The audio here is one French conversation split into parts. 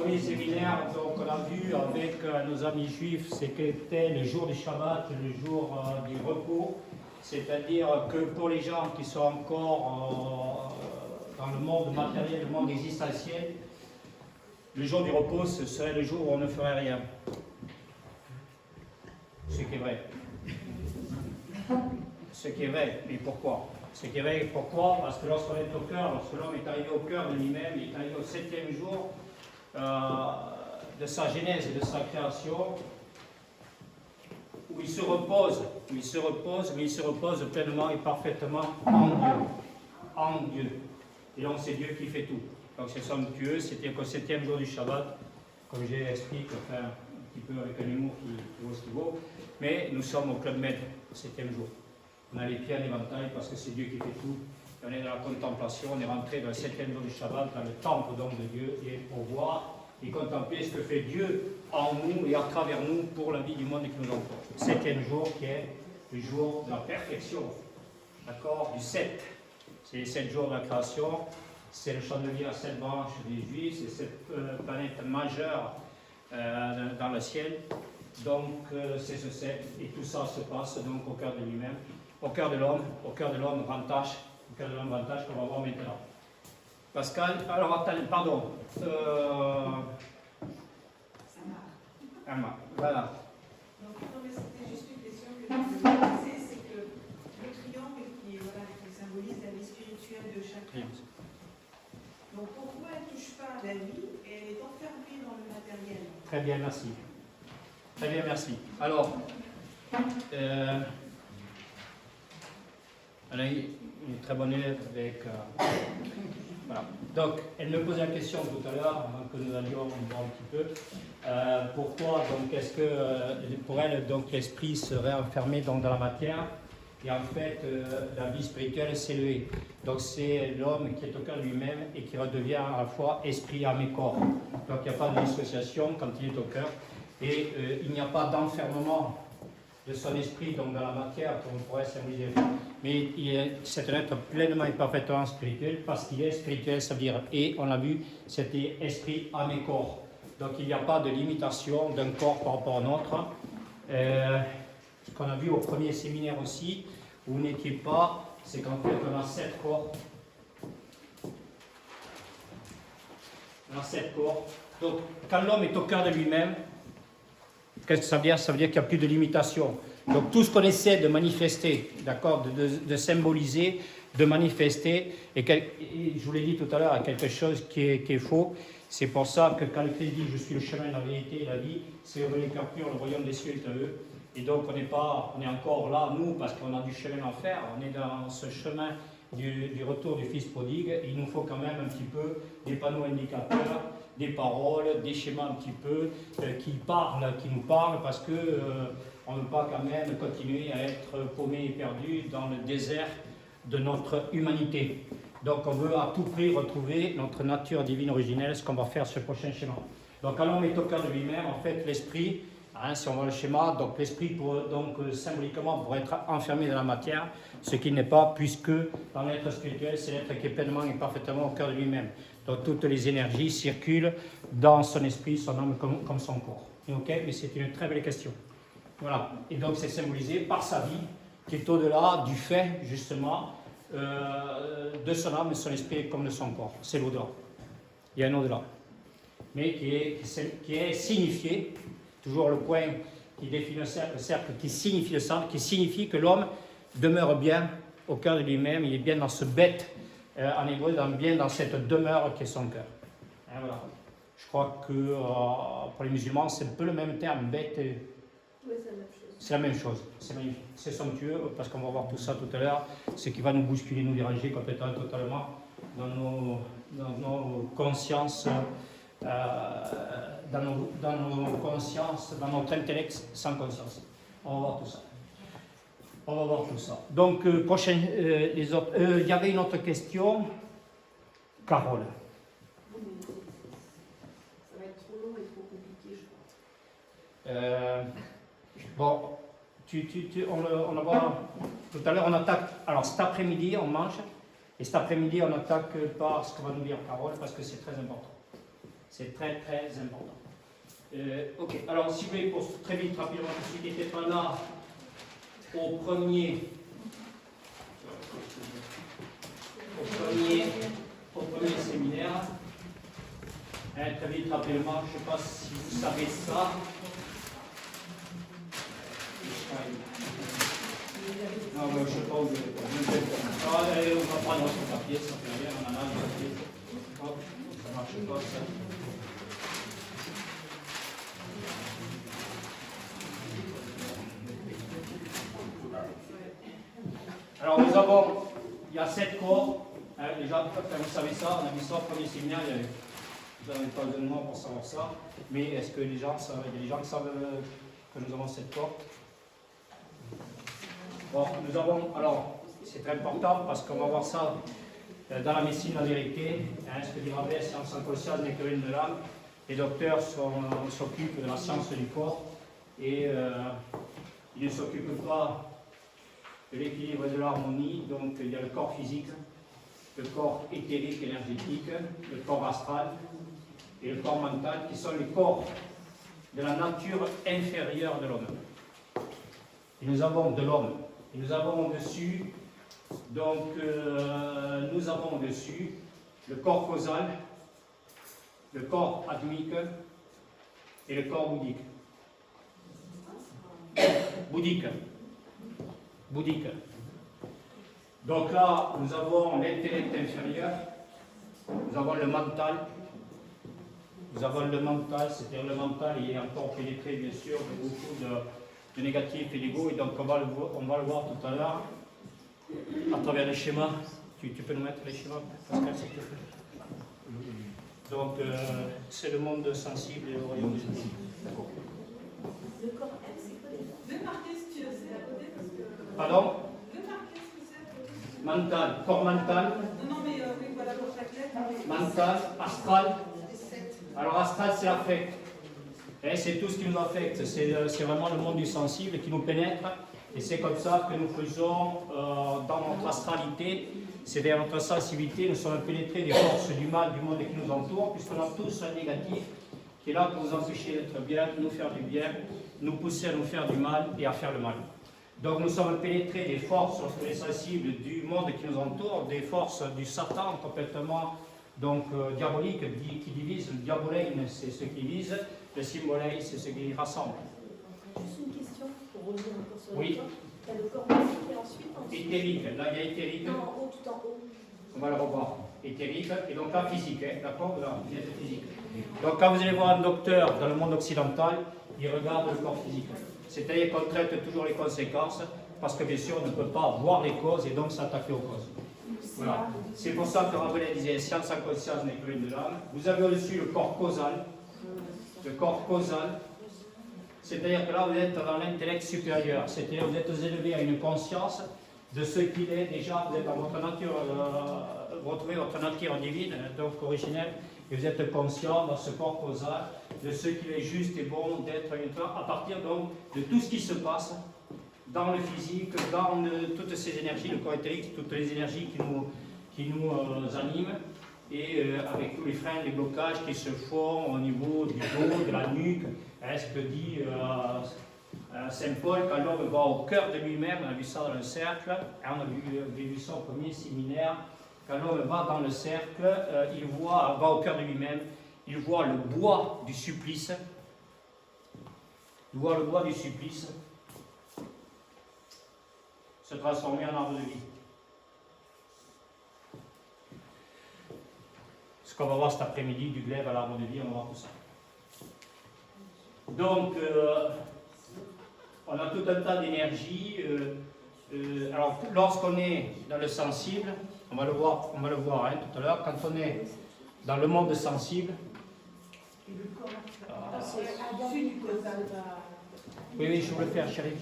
premier séminaire, donc, on a vu avec nos amis juifs, c'est qu'était le jour du Shabbat, le jour du repos. C'est-à-dire que pour les gens qui sont encore dans le monde matériel, le monde existentiel, le jour du repos, ce serait le jour où on ne ferait rien. Ce qui est vrai. Ce qui est vrai, mais pourquoi? Ce qui est vrai, pourquoi? Parce que lorsqu'on est au cœur, lorsque l'homme est arrivé au cœur de lui-même, il est arrivé au 7e jour de sa genèse et de sa création, où il se repose, mais il se repose pleinement et parfaitement en Dieu. En Dieu. Et donc c'est Dieu qui fait tout. Donc c'est somptueux, c'était qu'au 7e jour du Shabbat, comme j'ai expliqué, enfin, un petit peu avec un humour qui vaut ce qu'il vaut, mais nous sommes au Club Med, au 7e jour. On a les pieds en éventail parce que c'est Dieu qui fait tout. Et on est dans la contemplation, on est rentré dans le 7e jour du Shabbat, dans le temple donc de Dieu, et pour voir et contempler ce que fait Dieu en nous et à travers nous pour la vie du monde qui nous entoure. Le 7e jour qui est le jour de la perfection, d'accord, du 7. C'est les 7 jours de la création, c'est le chandelier à 7 branches des Juifs, c'est cette planète majeure dans le ciel. Donc c'est ce 7, et tout ça se passe donc au cœur de lui-même, au cœur de l'homme, grand tâche, qu'on va voir maintenant. Pascal, alors attends, pardon. Voilà. Donc, non, mais c'était juste une question que je voulais poser, c'est que le triangle qui symbolise la vie spirituelle de chacun. Donc pourquoi elle ne touche pas à la vie et elle est enfermée dans le matériel? Très bien, merci. Très bien, merci. Alors, elle a une très bonne élève avec... voilà. Donc, elle me posait la question tout à l'heure, avant que nous allions voir un petit peu, pourquoi, donc, est-ce que pour elle, donc, l'esprit serait enfermé donc, dans la matière, et en fait, la vie spirituelle, c'est le et. Donc, c'est l'homme qui est au cœur de lui-même et qui redevient à la fois esprit, âme et corps. Donc, il n'y a pas de dissociation quand il est au cœur, et il n'y a pas d'enfermement de son esprit donc dans la matière, comme on pourrait symboliser. Mais c'est un être pleinement et parfaitement spirituel, parce qu'il est spirituel, ça veut dire, et on l'a vu, c'était esprit, âme et corps. Donc il n'y a pas de limitation d'un corps par rapport à un autre. Ce qu'on a vu au premier séminaire aussi, où vous n'étiez pas, c'est qu'en fait on a 7 corps. On a 7 corps. Donc quand l'homme est au cœur de lui-même, qu'est-ce que ça veut dire? Ça veut dire qu'il n'y a plus de limitation. Donc tout ce qu'on essaie de manifester, d'accord, de symboliser, de manifester, et je vous l'ai dit tout à l'heure, quelque chose qui est faux. C'est pour ça que quand le Christ dit « Je suis le chemin, la vérité et la vie », c'est le cœur pur, le royaume des cieux est à eux. Et donc on est encore là, nous, parce qu'on a du chemin à faire. On est dans ce chemin du retour du Fils prodigue. Et il nous faut quand même un petit peu des panneaux indicateurs, des paroles, des schémas un petit peu qui nous parlent, parce que on ne veut pas quand même continuer à être paumé et perdu dans le désert de notre humanité. Donc on veut à tout prix retrouver notre nature divine originelle, ce qu'on va faire sur le prochain schéma. Donc quand l'homme est au cœur de lui-même, en fait l'esprit, si on voit le schéma, donc l'esprit symboliquement pourrait être enfermé dans la matière, ce qui n'est pas, puisque dans l'être spirituel, c'est l'être qui est pleinement et parfaitement au cœur de lui-même. Donc toutes les énergies circulent dans son esprit, son âme comme son corps. Ok, mais c'est une très belle question. Voilà, et donc c'est symbolisé par sa vie, qui est au-delà du fait, justement, de son âme et de son esprit comme de son corps. C'est l'au-delà. Il y a un au-delà. Mais qui est signifié, toujours le point qui définit le cercle qui signifie le centre, qui signifie que l'homme demeure bien au cœur de lui-même, il est bien dans ce bête, en hébreu, bien dans cette demeure qui est son cœur. Et voilà. Je crois que pour les musulmans, c'est un peu le même terme, bête. Oui, c'est la même chose. C'est la même chose, c'est magnifique, c'est somptueux, parce qu'on va voir tout ça tout à l'heure, ce qui va nous bousculer, nous déranger complètement, totalement, dans nos consciences, dans nos consciences, dans notre intellect sans conscience. On va voir tout ça. On va voir tout ça. Donc, les autres. Il y avait une autre question. Carole. Oui, mais ça va être trop long et trop compliqué, je crois. Bon, on va voir tout à l'heure, on attaque. Alors cet après-midi, on mange, et cet après-midi, on attaque par ce que va nous dire Carole, parce que c'est très important. C'est très très important. Ok, alors si vous voulez, pour très vite, rapidement, celui qui n'était pas là au premier séminaire, très vite, rappelez-moi, je ne sais pas si vous savez ça. Non, mais je ne sais pas où je vais. Allez, on va prendre notre papier, ça fait rien, on en a un papier. Hop, ça ne marche pas, ça. Alors nous avons, il y a 7 corps, déjà, vous savez ça, on a vu ça au premier séminaire, vous n'avez pas besoin de moi pour savoir ça, mais est-ce que les gens savent, il y a des gens qui savent que nous avons 7 corps? Bon, nous avons, alors, c'est très important parce qu'on va voir ça dans la médecine de la vérité, ce que dit Rabelais, science sans conscience n'est que l'une de l'âme. Les docteurs s'occupent de la science du corps et ils ne s'occupent pas de l'équilibre et de l'harmonie. Donc il y a le corps physique, le corps éthérique, énergétique, le corps astral et le corps mental qui sont les corps de la nature inférieure de l'homme. Et nous avons de l'homme. Et nous avons dessus, donc nous avons dessus le corps causal, le corps atmique et le corps bouddhique. Bouddhique. Donc là, nous avons l'intellect inférieur, nous avons le mental. Nous avons le mental, c'est-à-dire le mental, il est encore pénétré bien sûr de beaucoup de négatifs et d'ego, et donc on va le voir tout à l'heure à travers les schémas. Tu peux nous mettre les schémas, Pascal, s'il te plaît. Donc c'est le monde sensible et le royaume des esprits. Le corps M, c'est quoi déjà? Démarquer ce que c'est à côté parce que. Pardon? Démarquer ce que c'est à côté. Mental, corps mental. Non, mais oui, voilà pour chaque lettre. Mental, astral. Les 7. Alors astral, c'est l'affect. C'est tout ce qui nous affecte. C'est vraiment le monde du sensible qui nous pénètre. Et c'est comme ça que nous faisons dans notre astralité, c'est-à-dire notre sensibilité, nous sommes pénétrés des forces du mal du monde qui nous entoure, puisqu'on a tous un négatif qui est là pour nous empêcher d'être bien, nous faire du bien, nous pousser à nous faire du mal et à faire le mal. Donc nous sommes pénétrés des forces, lorsque les sensibles du monde qui nous entoure, des forces du Satan complètement donc diabolique qui divise. Le diabolein, c'est ce qui divise, le symbolein, c'est ce qui rassemble. Juste une question pour revenir encore sur Oui. le corps. Tu as le corps physique et ensuite Éthérique, là il y a éthérique. Non, en haut, tout en haut. On va le revoir. Éthérique, et donc là physique, d'accord? Là, il y a le physique. Donc quand vous allez voir un docteur dans le monde occidental, il regarde le corps physique. C'est-à-dire qu'on traite toujours les conséquences, parce que bien sûr on ne peut pas voir les causes et donc s'attaquer aux causes. Voilà. C'est pour ça que Rabelais disait science sans conscience n'est que l'une de l'âme. Vous avez au-dessus le corps causal. Le corps causal. C'est-à-dire que là vous êtes dans l'intellect supérieur. C'est-à-dire que vous êtes élevé à une conscience de ce qu'il est déjà. Vous êtes dans votre nature, vous retrouvez votre nature divine, donc originelle, et vous êtes conscient dans ce corps causal de ce qu'il est juste et bon d'être à partir donc de tout ce qui se passe dans le physique, dans toutes ces énergies, le corps éthérique, toutes les énergies qui nous animent, et avec tous les freins, les blocages qui se font au niveau du dos, de la nuque, ce que dit Saint Paul, quand l'homme va au cœur de lui-même, on a vu ça dans le cercle, on a vu ça au premier séminaire, quand l'homme va dans le cercle, va au cœur de lui-même, il voit le bois du supplice, se transformer en arbre de vie. Ce qu'on va voir cet après-midi, du glaive à l'arbre de vie, on va voir tout ça. Donc, on a tout un tas d'énergie. Alors, lorsqu'on est dans le sensible, on va le voir tout à l'heure, quand on est dans le monde sensible. Oui, je voulais faire, chérie.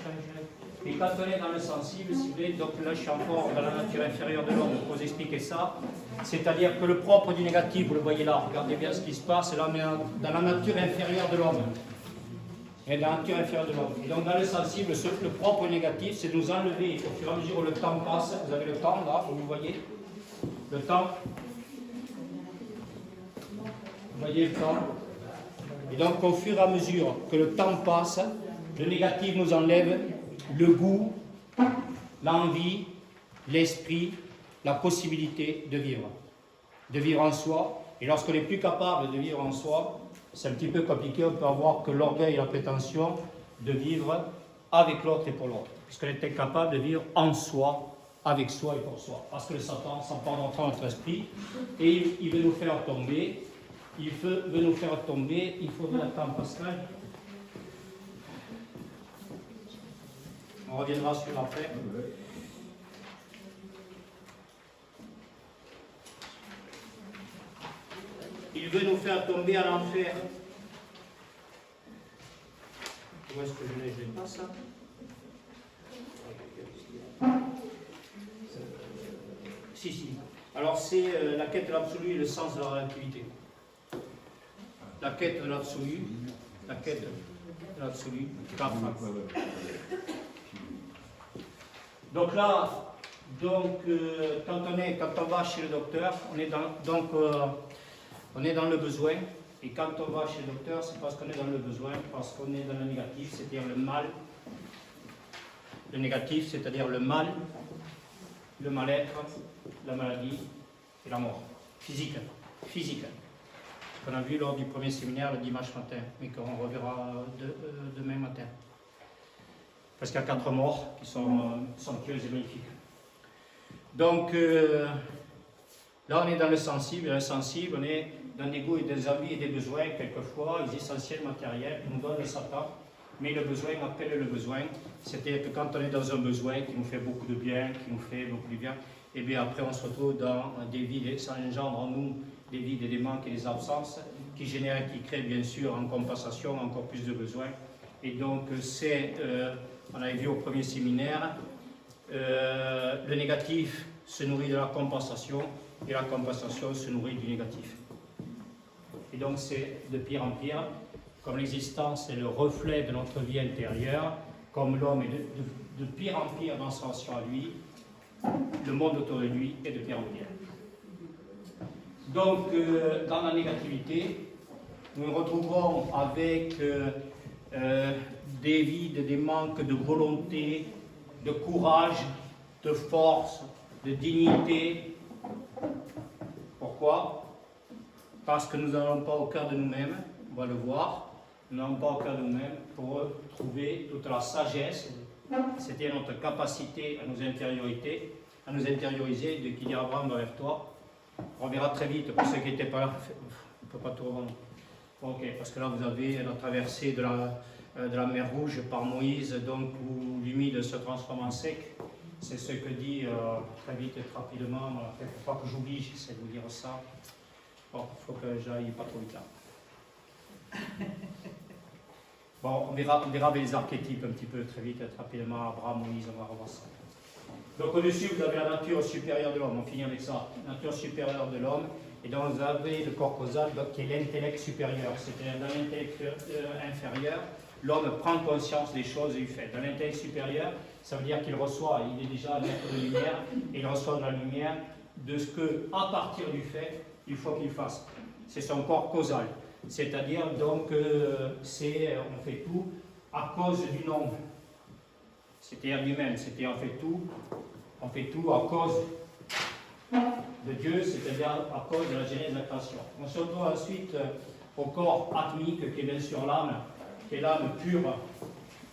Et quand on est dans le sensible, si vous voulez, donc là je suis encore dans la nature inférieure de l'homme pour vous expliquer ça. C'est-à-dire que le propre du négatif, vous le voyez là, regardez bien ce qui se passe, là on est dans la nature inférieure de l'homme. Et dans la nature inférieure de l'homme. Et donc dans le sensible, le propre négatif, c'est de nous enlever au fur et à mesure où le temps passe. Vous avez le temps là, vous voyez le temps. Vous voyez le temps? Et donc, au fur et à mesure que le temps passe, le négatif nous enlève le goût, l'envie, l'esprit, la possibilité de vivre en soi. Et lorsqu'on n'est plus capable de vivre en soi, c'est un petit peu compliqué, on peut avoir que l'orgueil et la prétention de vivre avec l'autre et pour l'autre, puisqu'on est incapable de vivre en soi, avec soi et pour soi. Parce que le Satan s'empare dans notre esprit et il veut nous faire tomber. Il veut nous faire tomber. Il faudrait attendre Pascal. On reviendra sur après. Il veut nous faire tomber à l'enfer. Où est-ce que je l'ai pas ça? Si. Alors c'est la quête de l'absolu et le sens de la relativité. La quête de l'absolu, Donc là, quand on va chez le docteur, on est dans le besoin. Et quand on va chez le docteur, c'est parce qu'on est dans le besoin, parce qu'on est dans le négatif, c'est-à-dire le mal. Le négatif, c'est-à-dire le mal, le mal-être, la maladie et la mort. Physique. Qu'on a vu lors du premier séminaire le dimanche matin, mais qu'on reverra demain matin. Parce qu'il y a 4 morts qui sont somptueuses et magnifiques. Donc, là on est dans le sensible, on est dans des goûts et des envies et des besoins, quelquefois, les essentiels matériels, nous donne le Satan, mais le besoin appelle le besoin. C'est-à-dire que quand on est dans un besoin qui nous fait beaucoup de bien, et bien après on se retrouve dans des vides, ça engendre en nous des vides, des manques et des absences, qui génèrent, qui créent bien sûr en compensation encore plus de besoins. Et donc on avait vu au premier séminaire, le négatif se nourrit de la compensation, et la compensation se nourrit du négatif. Et donc c'est de pire en pire, comme l'existence est le reflet de notre vie intérieure, comme l'homme est de pire en pire dans sa relation à lui, le monde autour de lui est de pire en pire. Donc dans la négativité, nous nous retrouvons avec des vides, des manques de volonté, de courage, de force, de dignité. Pourquoi? Parce que nous n'allons pas au cœur de nous-mêmes, on va le voir, nous n'allons pas au cœur de nous-mêmes pour trouver toute la sagesse, c'est-à-dire notre capacité à nous intérioriser, de qui dit Abraham va vers toi. On verra très vite, pour ceux qui n'étaient pas là, on ne peut pas tout revendre. Ok, parce que là vous avez la traversée de la mer Rouge par Moïse, donc où l'humide se transforme en sec. C'est ce que dit très vite et rapidement, quelquefois que j'oublie, j'essaie de vous dire ça. Bon, il faut que j'aille pas trop vite là. Bon, on verra les archétypes un petit peu très vite, rapidement, Abraham, Moïse, on va revoir ça. Donc au-dessus, vous avez la nature supérieure de l'homme, on finit avec ça, la nature supérieure de l'homme, et donc vous avez le corps causal qui est l'intellect supérieur, c'est-à-dire dans l'intellect inférieur, l'homme prend conscience des choses et il fait. Dans l'intellect supérieur, ça veut dire qu'il reçoit, il est déjà un être de lumière, et il reçoit de la lumière de ce que, à partir du fait, il faut qu'il fasse. C'est son corps causal, c'est-à-dire donc on fait tout à cause du nombre. C'est-à-dire lui-même, c'est-à-dire on fait tout à cause de Dieu, c'est-à-dire à cause de la genèse de la création. On se retrouve ensuite au corps atmique, qui est bien sûr l'âme, qui est l'âme pure,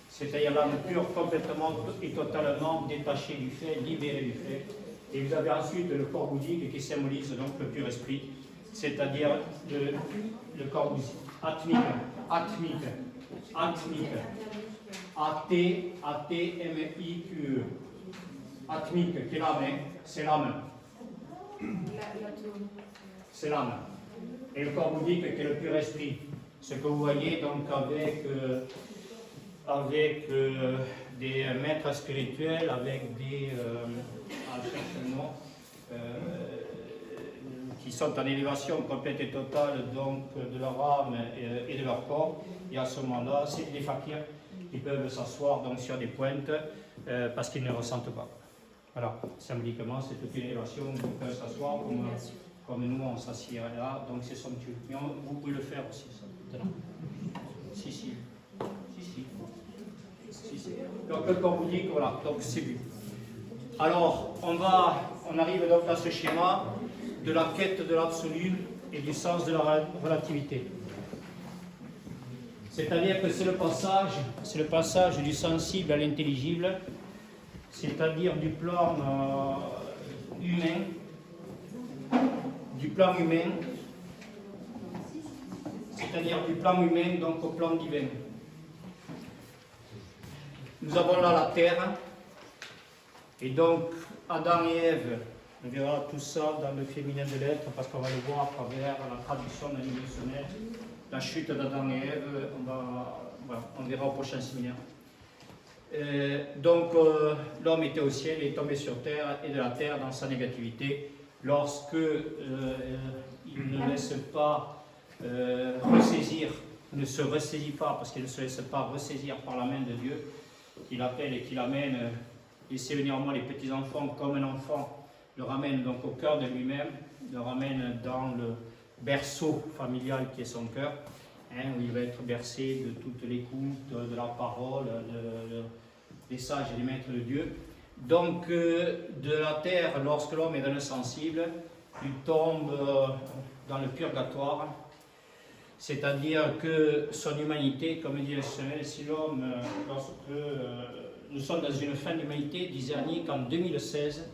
c'est-à-dire l'âme pure complètement et totalement détachée du fait, libérée du fait. Et vous avez ensuite le corps bouddhique qui symbolise donc le pur esprit, c'est-à-dire le corps bouddhique, atmique, A-T-M-I-Q-E. Atmique, qui est l'âme, c'est l'âme. C'est l'âme. Et le corps bouddhique qui est le pur esprit. Ce que vous voyez donc avec des maîtres spirituels, avec des qui sont en élévation complète et totale donc de leur âme et de leur corps. Et à ce moment-là, c'est des fakirs qui peuvent s'asseoir donc sur des pointes parce qu'ils ne ressentent pas. Voilà, symboliquement, c'est toute une élévation, ils peuvent s'asseoir comme nous on s'assied là, donc c'est somptueux. Mais vous pouvez le faire aussi, ça, maintenant. Si. Donc le corps vous dit que voilà, donc c'est vu. Alors, on arrive donc à ce schéma de la quête de l'absolu et du sens de la relativité. C'est-à-dire que c'est le passage du sensible à l'intelligible, c'est-à-dire du plan humain, c'est-à-dire du plan humain donc au plan divin. Nous avons là la terre, et donc Adam et Ève, on verra tout ça dans le féminin de l'être, parce qu'on va le voir à travers la traduction d'un livre sonnet, la chute d'Adam et Ève, on verra au prochain séminaire. Donc l'homme était au ciel et est tombé sur terre, et de la terre dans sa négativité, lorsque il ne laisse pas ressaisir, ne se ressaisit pas, parce qu'il ne se laisse pas ressaisir par la main de Dieu, qu'il appelle et qu'il amène, laissez venir en moi les petits-enfants comme un enfant, le ramène donc au cœur de lui-même, le ramène dans le berceau familial qui est son cœur, où il va être bercé de toute l'écoute, de la parole, des sages et des maîtres de Dieu. Donc de la terre, lorsque l'homme est dans le sensible, il tombe dans le purgatoire, c'est-à-dire que son humanité, comme dit le Seigneur, si l'homme, lorsque nous sommes dans une fin d'humanité, disait Annie qu'en 2016,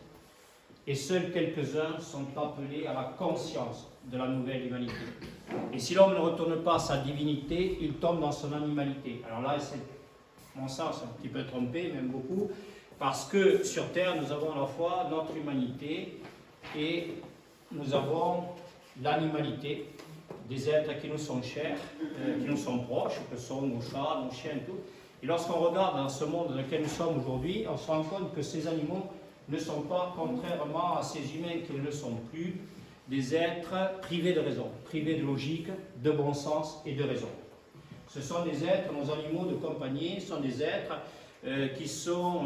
et seuls quelques-uns sont appelés à la conscience de la nouvelle humanité. Et si l'homme ne retourne pas à sa divinité, il tombe dans son animalité. Alors là, c'est mon sens un petit peu trompé, même beaucoup, parce que sur Terre, nous avons à la fois notre humanité et nous avons l'animalité des êtres qui nous sont chers, qui nous sont proches, que sont nos chats, nos chiens et tout. Et lorsqu'on regarde dans ce monde dans lequel nous sommes aujourd'hui, on se rend compte que ces animaux ne sont pas, contrairement à ces humains qui ne le sont plus, des êtres privés de raison, privés de logique, de bon sens et de raison. Ce sont des êtres, nos animaux de compagnie, sont des êtres qui sont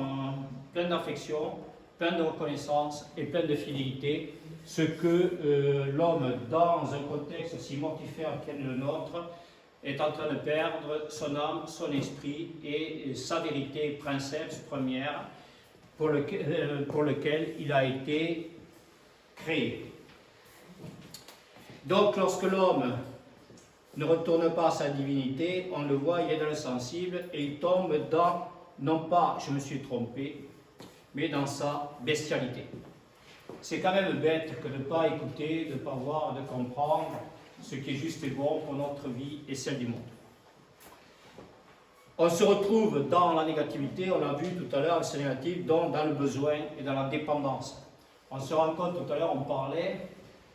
pleins d'affection, pleins de reconnaissance et pleins de fidélité, ce que l'homme, dans un contexte aussi mortifère qu'est le nôtre, est en train de perdre son âme, son esprit et sa vérité princeps première pour lequel il a été créé. Donc lorsque l'homme ne retourne pas à sa divinité, on le voit, il est dans le sensible et il tombe dans, non pas je me suis trompé, mais dans sa bestialité. C'est quand même bête que de ne pas écouter, de ne pas voir, de comprendre ce qui est juste et bon pour notre vie et celle du monde. On se retrouve dans la négativité, on l'a vu tout à l'heure, c'est négatif, donc dans le besoin et dans la dépendance. On se rend compte, tout à l'heure on parlait,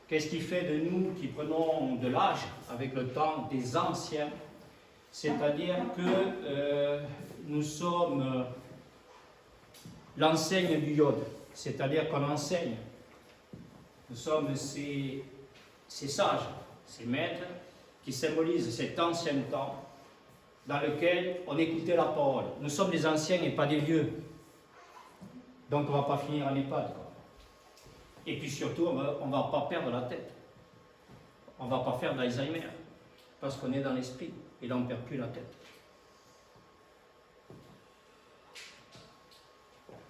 qu'est-ce qui fait de nous qui prenons de l'âge avec le temps des anciens, c'est-à-dire que nous sommes l'enseigne du Yod, c'est-à-dire qu'on enseigne. Nous sommes ces sages, ces maîtres qui symbolisent cet ancien temps dans lequel on écoutait la parole. Nous sommes des anciens et pas des vieux. Donc on ne va pas finir en EHPAD. Et puis surtout, on ne va pas perdre la tête. On ne va pas faire d'Alzheimer. Parce qu'on est dans l'esprit. Et là, on ne perd plus la tête.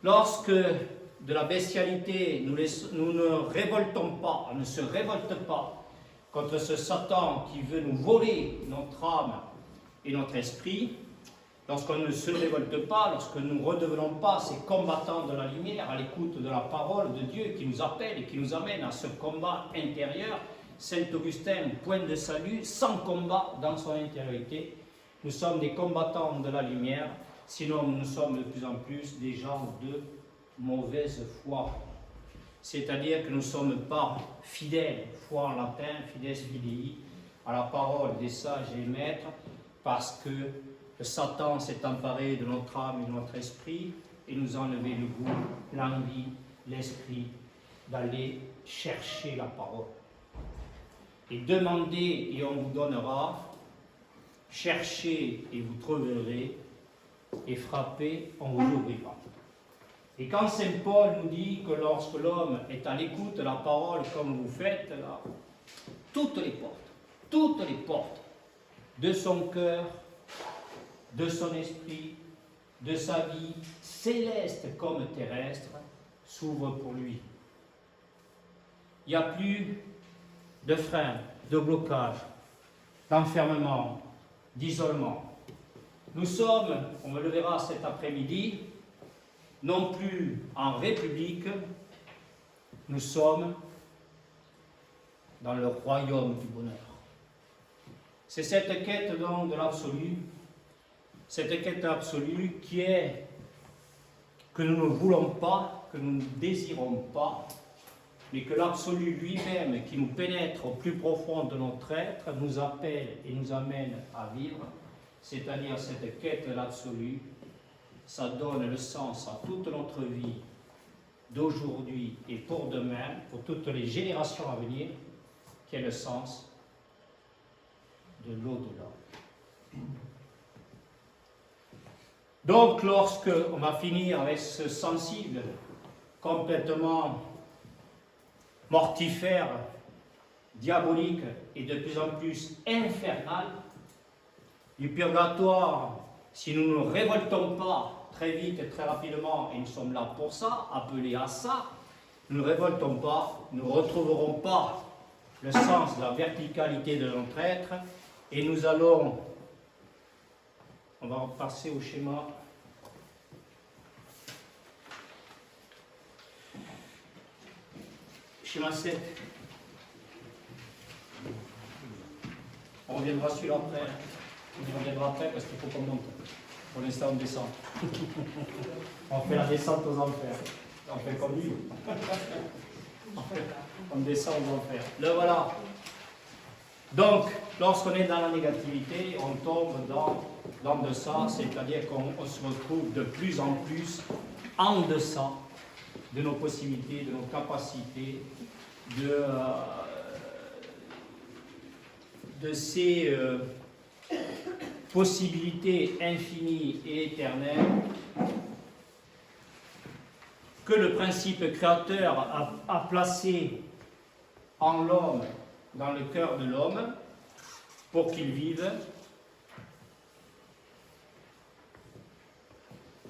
Lorsque de la bestialité, nous ne révoltons pas, on ne se révolte pas contre ce Satan qui veut nous voler notre âme et notre esprit, lorsqu'on ne se révolte pas, lorsque nous ne redevenons pas ces combattants de la lumière à l'écoute de la parole de Dieu qui nous appelle et qui nous amène à ce combat intérieur, Saint Augustin, point de salut, sans combat dans son intériorité, nous sommes des combattants de la lumière, sinon nous sommes de plus en plus des gens de mauvaise foi. C'est-à-dire que nous ne sommes pas fidèles, foi en latin, fides fidei, à la parole des sages et maîtres, parce que le Satan s'est emparé de notre âme et de notre esprit et nous a enlevé le goût, l'envie, l'esprit d'aller chercher la parole. Et demandez et on vous donnera, cherchez et vous trouverez, et frappez, on vous ouvrira. Et quand Saint Paul nous dit que lorsque l'homme est à l'écoute de la parole comme vous faites, là, toutes les portes de son cœur, de son esprit, de sa vie, céleste comme terrestre, s'ouvrent pour lui. Il n'y a plus de frein, de blocage, d'enfermement, d'isolement. Nous sommes, on le verra cet après-midi, non plus en République, nous sommes dans le royaume du bonheur. C'est cette quête donc de l'absolu, cette quête absolue qui est que nous ne voulons pas, que nous ne désirons pas, mais que l'absolu lui-même, qui nous pénètre au plus profond de notre être, nous appelle et nous amène à vivre, c'est-à-dire cette quête de l'absolu. Ça donne le sens à toute notre vie d'aujourd'hui et pour demain, pour toutes les générations à venir, qui est le sens de l'au-delà. Donc, lorsque on va finir avec ce sensible complètement mortifère, diabolique et de plus en plus infernal, du purgatoire, si nous ne nous révoltons pas très vite et très rapidement, et nous sommes là pour ça, appelés à ça, nous ne révoltons pas, nous ne retrouverons pas le sens de la verticalité de notre être, et nous allons, on va passer au schéma. Schéma 7. On reviendra sur après. On reviendra après parce qu'il faut qu'on monte. Pour l'instant, on descend. On fait la descente aux enfers. On fait comme lui. On descend aux enfers. Le voilà. Donc, lorsqu'on est dans la négativité, on tombe dans deçà, c'est-à-dire qu'on se retrouve de plus en plus en deçà de nos possibilités, de nos capacités, de ces possibilités infinies et éternelles que le principe créateur a placées en l'homme, dans le cœur de l'homme, pour qu'il vive,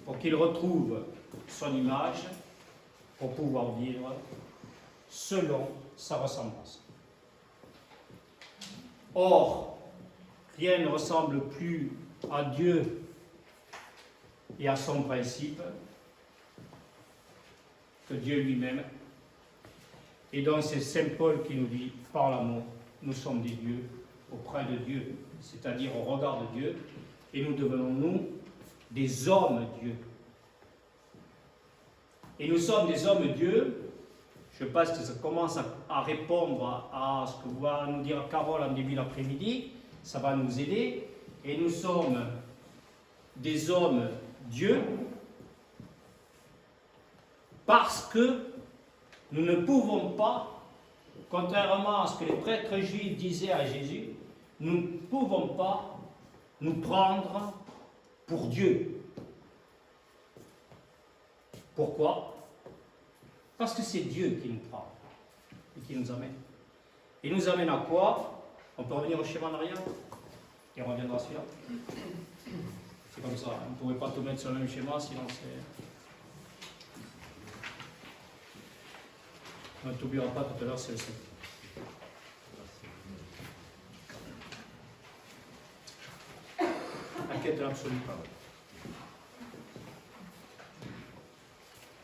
pour qu'il retrouve son image, pour pouvoir vivre selon sa ressemblance. Or, rien ne ressemble plus à Dieu et à son principe que Dieu lui-même. Et donc c'est Saint Paul qui nous dit, par l'amour, nous sommes des dieux auprès de Dieu, c'est-à-dire au regard de Dieu, et nous devenons, nous, des hommes-dieux. Et nous sommes des hommes-dieux. Je pense que ça commence à répondre à ce que va nous dire Carole en début d'après-midi. Ça va nous aider. Et nous sommes des hommes-dieux parce que nous ne pouvons pas, contrairement à ce que les prêtres juifs disaient à Jésus, nous ne pouvons pas nous prendre pour Dieu. Pourquoi ? Parce que c'est Dieu qui nous prend et qui nous amène. Il nous amène à quoi ? On peut revenir au schéma en arrière et on reviendra celui-là. C'est comme ça, on ne pourrait pas tout mettre sur le même schéma, sinon c'est... On ne t'oubliera pas tout à l'heure, c'est le 7. La quête de l'absolu.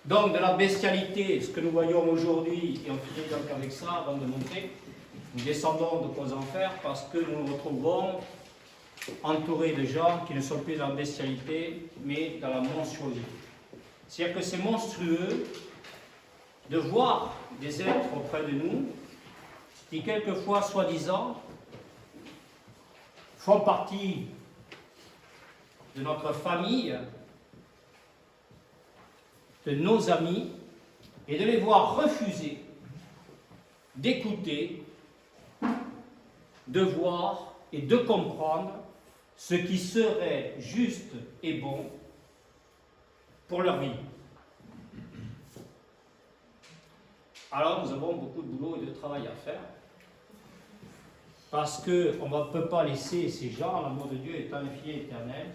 Donc, de la bestialité, ce que nous voyons aujourd'hui, et on finit donc avec ça avant de montrer, nous descendons donc aux enfers parce que nous nous retrouvons entourés de gens qui ne sont plus dans la bestialité, mais dans la monstruosité. C'est-à-dire que c'est monstrueux de voir des êtres auprès de nous qui, quelquefois, soi-disant, font partie de notre famille, de nos amis, et de les voir refuser d'écouter, de voir et de comprendre ce qui serait juste et bon pour leur vie. Alors nous avons beaucoup de boulot et de travail à faire. Parce qu'on ne peut pas laisser ces gens, l'amour de Dieu est infini et éternel.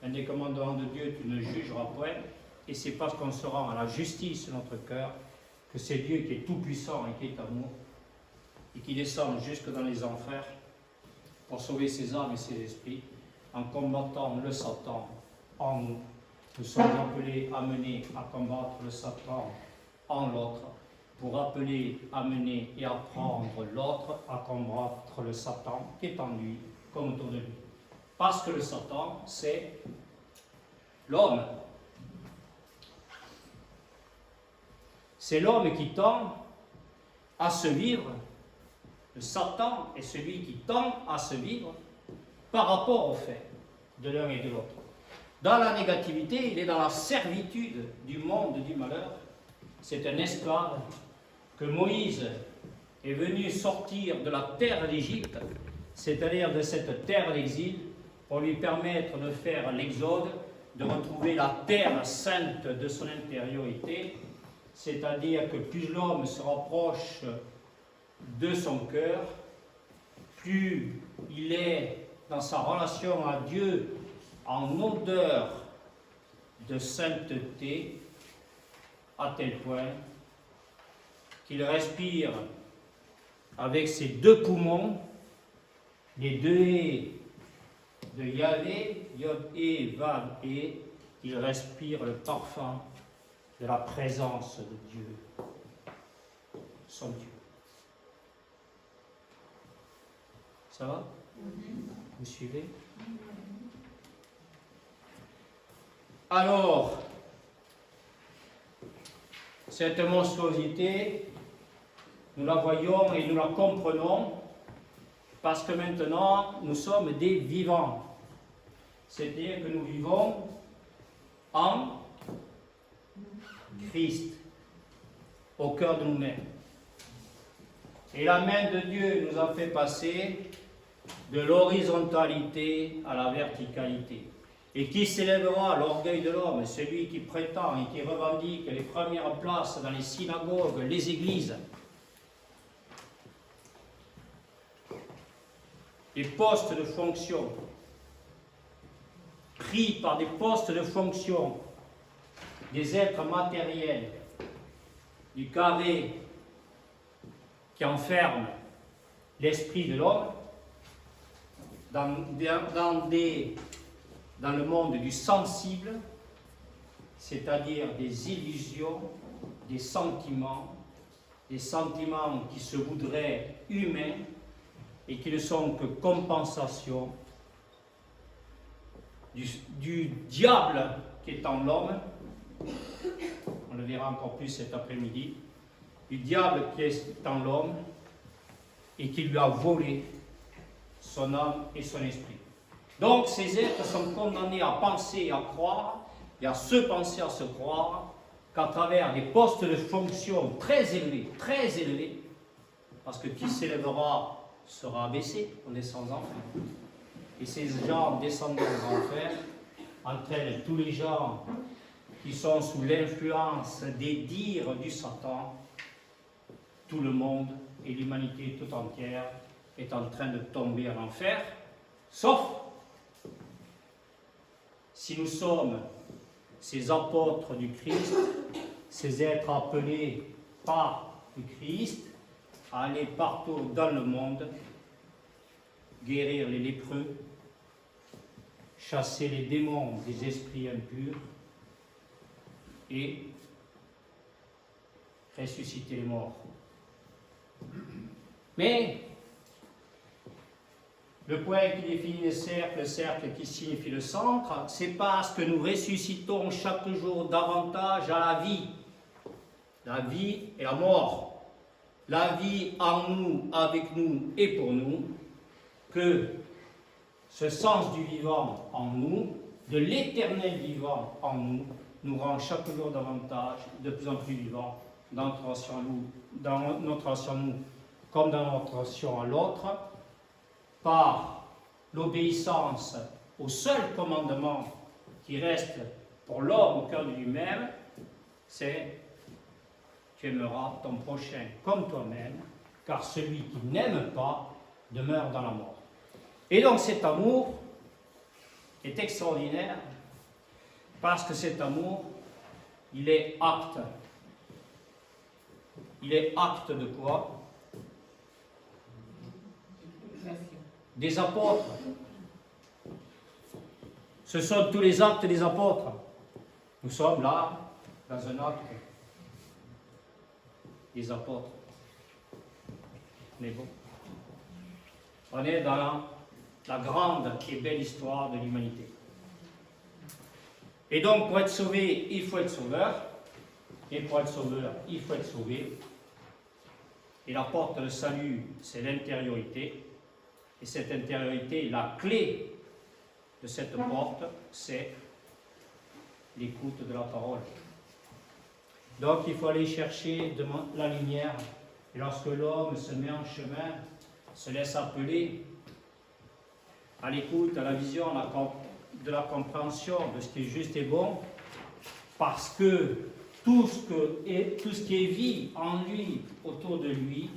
Un des commandements de Dieu, tu ne jugeras point. Et c'est parce qu'on se rend à la justice de notre cœur que c'est Dieu qui est tout-puissant et qui est amour et qui descend jusque dans les enfers pour sauver ses âmes et ses esprits en combattant le Satan en nous. Nous sommes appelés, amenés à combattre le Satan en l'autre pour appeler, amener et apprendre l'autre à combattre le Satan qui est en lui comme autour de lui. Parce que le Satan, c'est l'homme. C'est l'homme qui tend à se vivre. Le Satan est celui qui tend à se vivre par rapport au fait de l'un et de l'autre. Dans la négativité, il est dans la servitude du monde du malheur. C'est un esclave que Moïse est venu sortir de la terre d'Égypte, c'est-à-dire de cette terre d'exil, pour lui permettre de faire l'exode, de retrouver la terre sainte de son intériorité, c'est-à-dire que plus l'homme se rapproche de son cœur, plus il est dans sa relation à Dieu en odeur de sainteté, à tel point qu'il respire avec ses deux poumons, les deux haies de Yahvé, Yod-Hé, Vav-Hé, il respire le parfum de la présence de Dieu, son Dieu. Ça va? Vous suivez? Alors, cette monstruosité, nous la voyons et nous la comprenons parce que maintenant, nous sommes des vivants. C'est-à-dire que nous vivons en Christ, au cœur de nous-mêmes. Et la main de Dieu nous a fait passer de l'horizontalité à la verticalité. Et qui s'élèvera à l'orgueil de l'homme, celui qui prétend et qui revendique les premières places dans les synagogues, les églises, les postes de fonction, pris par des postes de fonction, des êtres matériels, du carré qui enferme l'esprit de l'homme, dans le monde du sensible, c'est-à-dire des illusions, des sentiments qui se voudraient humains et qui ne sont que compensation du diable qui est en l'homme. On le verra encore plus cet après-midi. Du diable qui est en l'homme et qui lui a volé son âme et son esprit. Donc ces êtres sont condamnés à penser et à croire, et à se penser, à se croire, qu'à travers des postes de fonction très élevés, parce que qui s'élèvera sera abaissé, on descend en enfer. Et ces gens descendant aux enfers entraînent tous les gens qui sont sous l'influence des dires du Satan. Tout le monde et l'humanité tout entière est en train de tomber en enfer, sauf si nous sommes ces apôtres du Christ, ces êtres appelés par le Christ à aller partout dans le monde, guérir les lépreux, chasser les démons des esprits impurs et ressusciter les morts. Mais le point qui définit le cercle qui signifie le centre, c'est parce que nous ressuscitons chaque jour davantage à la vie et la mort, la vie en nous, avec nous et pour nous, que ce sens du vivant en nous, de l'éternel vivant en nous, nous rend chaque jour davantage, de plus en plus vivants dans notre relation à nous, comme dans notre relation à l'autre, par l'obéissance au seul commandement qui reste pour l'homme au cœur de lui-même, c'est « tu aimeras ton prochain comme toi-même, car celui qui n'aime pas demeure dans la mort. Et donc cet amour est extraordinaire, parce que cet amour, il est acte. Il est acte de quoi? Des apôtres. Ce sont tous les actes des apôtres. Nous sommes là, dans un acte des apôtres. Mais bon, on est dans la grande et belle histoire de l'humanité. Et donc, pour être sauvé, il faut être sauveur. Et pour être sauveur, il faut être sauvé. Et la porte de salut, c'est l'intériorité. Et cette intériorité, la clé de cette porte, c'est l'écoute de la parole. Donc, il faut aller chercher la lumière. Et lorsque l'homme se met en chemin, se laisse appeler à l'écoute, à la vision, de la compréhension de ce qui est juste et bon, parce que tout ce qui est vie en lui, autour de lui,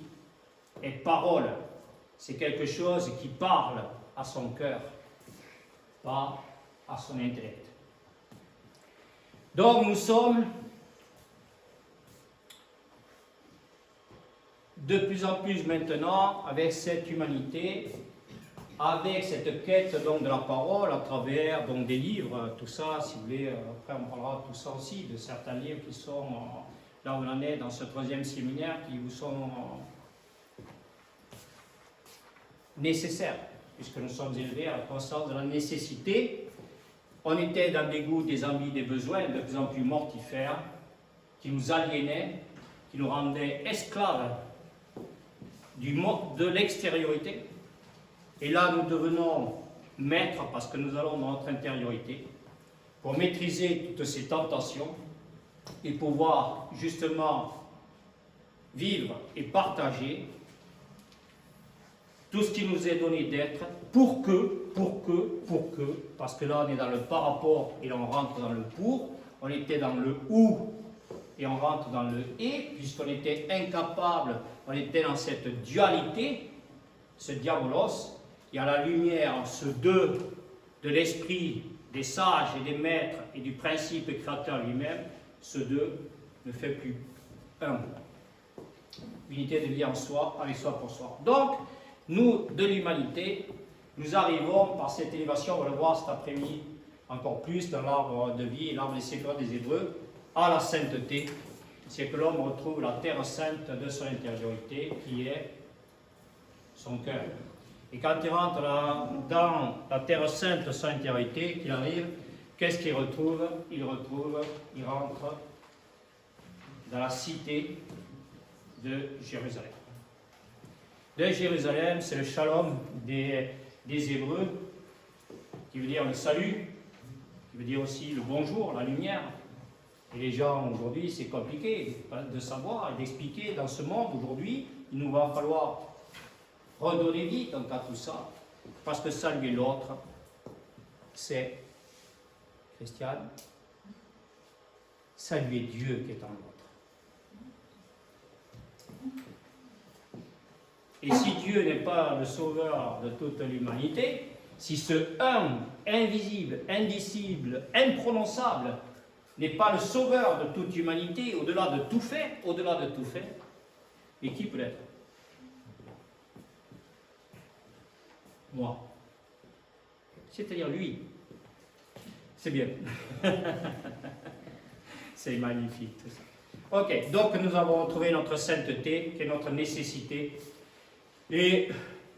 est parole. C'est quelque chose qui parle à son cœur, pas à son intellect. Donc nous sommes de plus en plus maintenant avec cette humanité, avec cette quête donc, de la parole à travers donc, des livres, tout ça, si vous voulez, après on parlera de tout ça aussi, de certains livres qui sont, là où on en est dans ce 3e séminaire, qui vous sont nécessaires, puisque nous sommes élevés à la conscience de la nécessité. On était dans des goûts, des envies, des besoins de plus en plus mortifères, qui nous aliénaient, qui nous rendaient esclaves de l'extériorité. Et là, nous devenons maîtres parce que nous allons dans notre intériorité pour maîtriser toutes ces tentations et pouvoir justement vivre et partager tout ce qui nous est donné d'être pour que, parce que là on est dans le par rapport et là on rentre dans le pour, on était dans le ou et on rentre dans le et, puisqu'on était incapable, on était dans cette dualité, ce diabolos. Il y a la lumière, ce deux de l'esprit, des sages et des maîtres et du principe créateur lui-même, ce deux ne fait plus un. Unité de vie en soi, avec soi pour soi. Donc, nous, de l'humanité, nous arrivons par cette élévation, on va le voir cet après-midi encore plus dans l'arbre de vie et l'arbre des sécrets des Hébreux, à la sainteté. C'est que l'homme retrouve la terre sainte de son intériorité, qui est son cœur. Et quand il rentre dans la terre sainte de son intériorité, qu'il arrive, qu'est-ce qu'il retrouve? Il rentre dans la cité de Jérusalem. De Jérusalem, c'est le shalom des Hébreux, qui veut dire le salut, qui veut dire aussi le bonjour, la lumière. Et les gens aujourd'hui, c'est compliqué de savoir et d'expliquer dans ce monde aujourd'hui, il nous va falloir redonner vie donc à tout ça, parce que saluer l'autre, c'est, Christiane, saluer Dieu qui est en l'autre. Et si Dieu n'est pas le sauveur de toute l'humanité, si ce un, invisible, indicible, imprononçable, n'est pas le sauveur de toute humanité, au-delà de tout fait, et qui peut l'être? Moi. C'est-à-dire lui. C'est bien. C'est magnifique tout ça. Ok, donc nous avons retrouvé notre sainteté, qui est notre nécessité. Et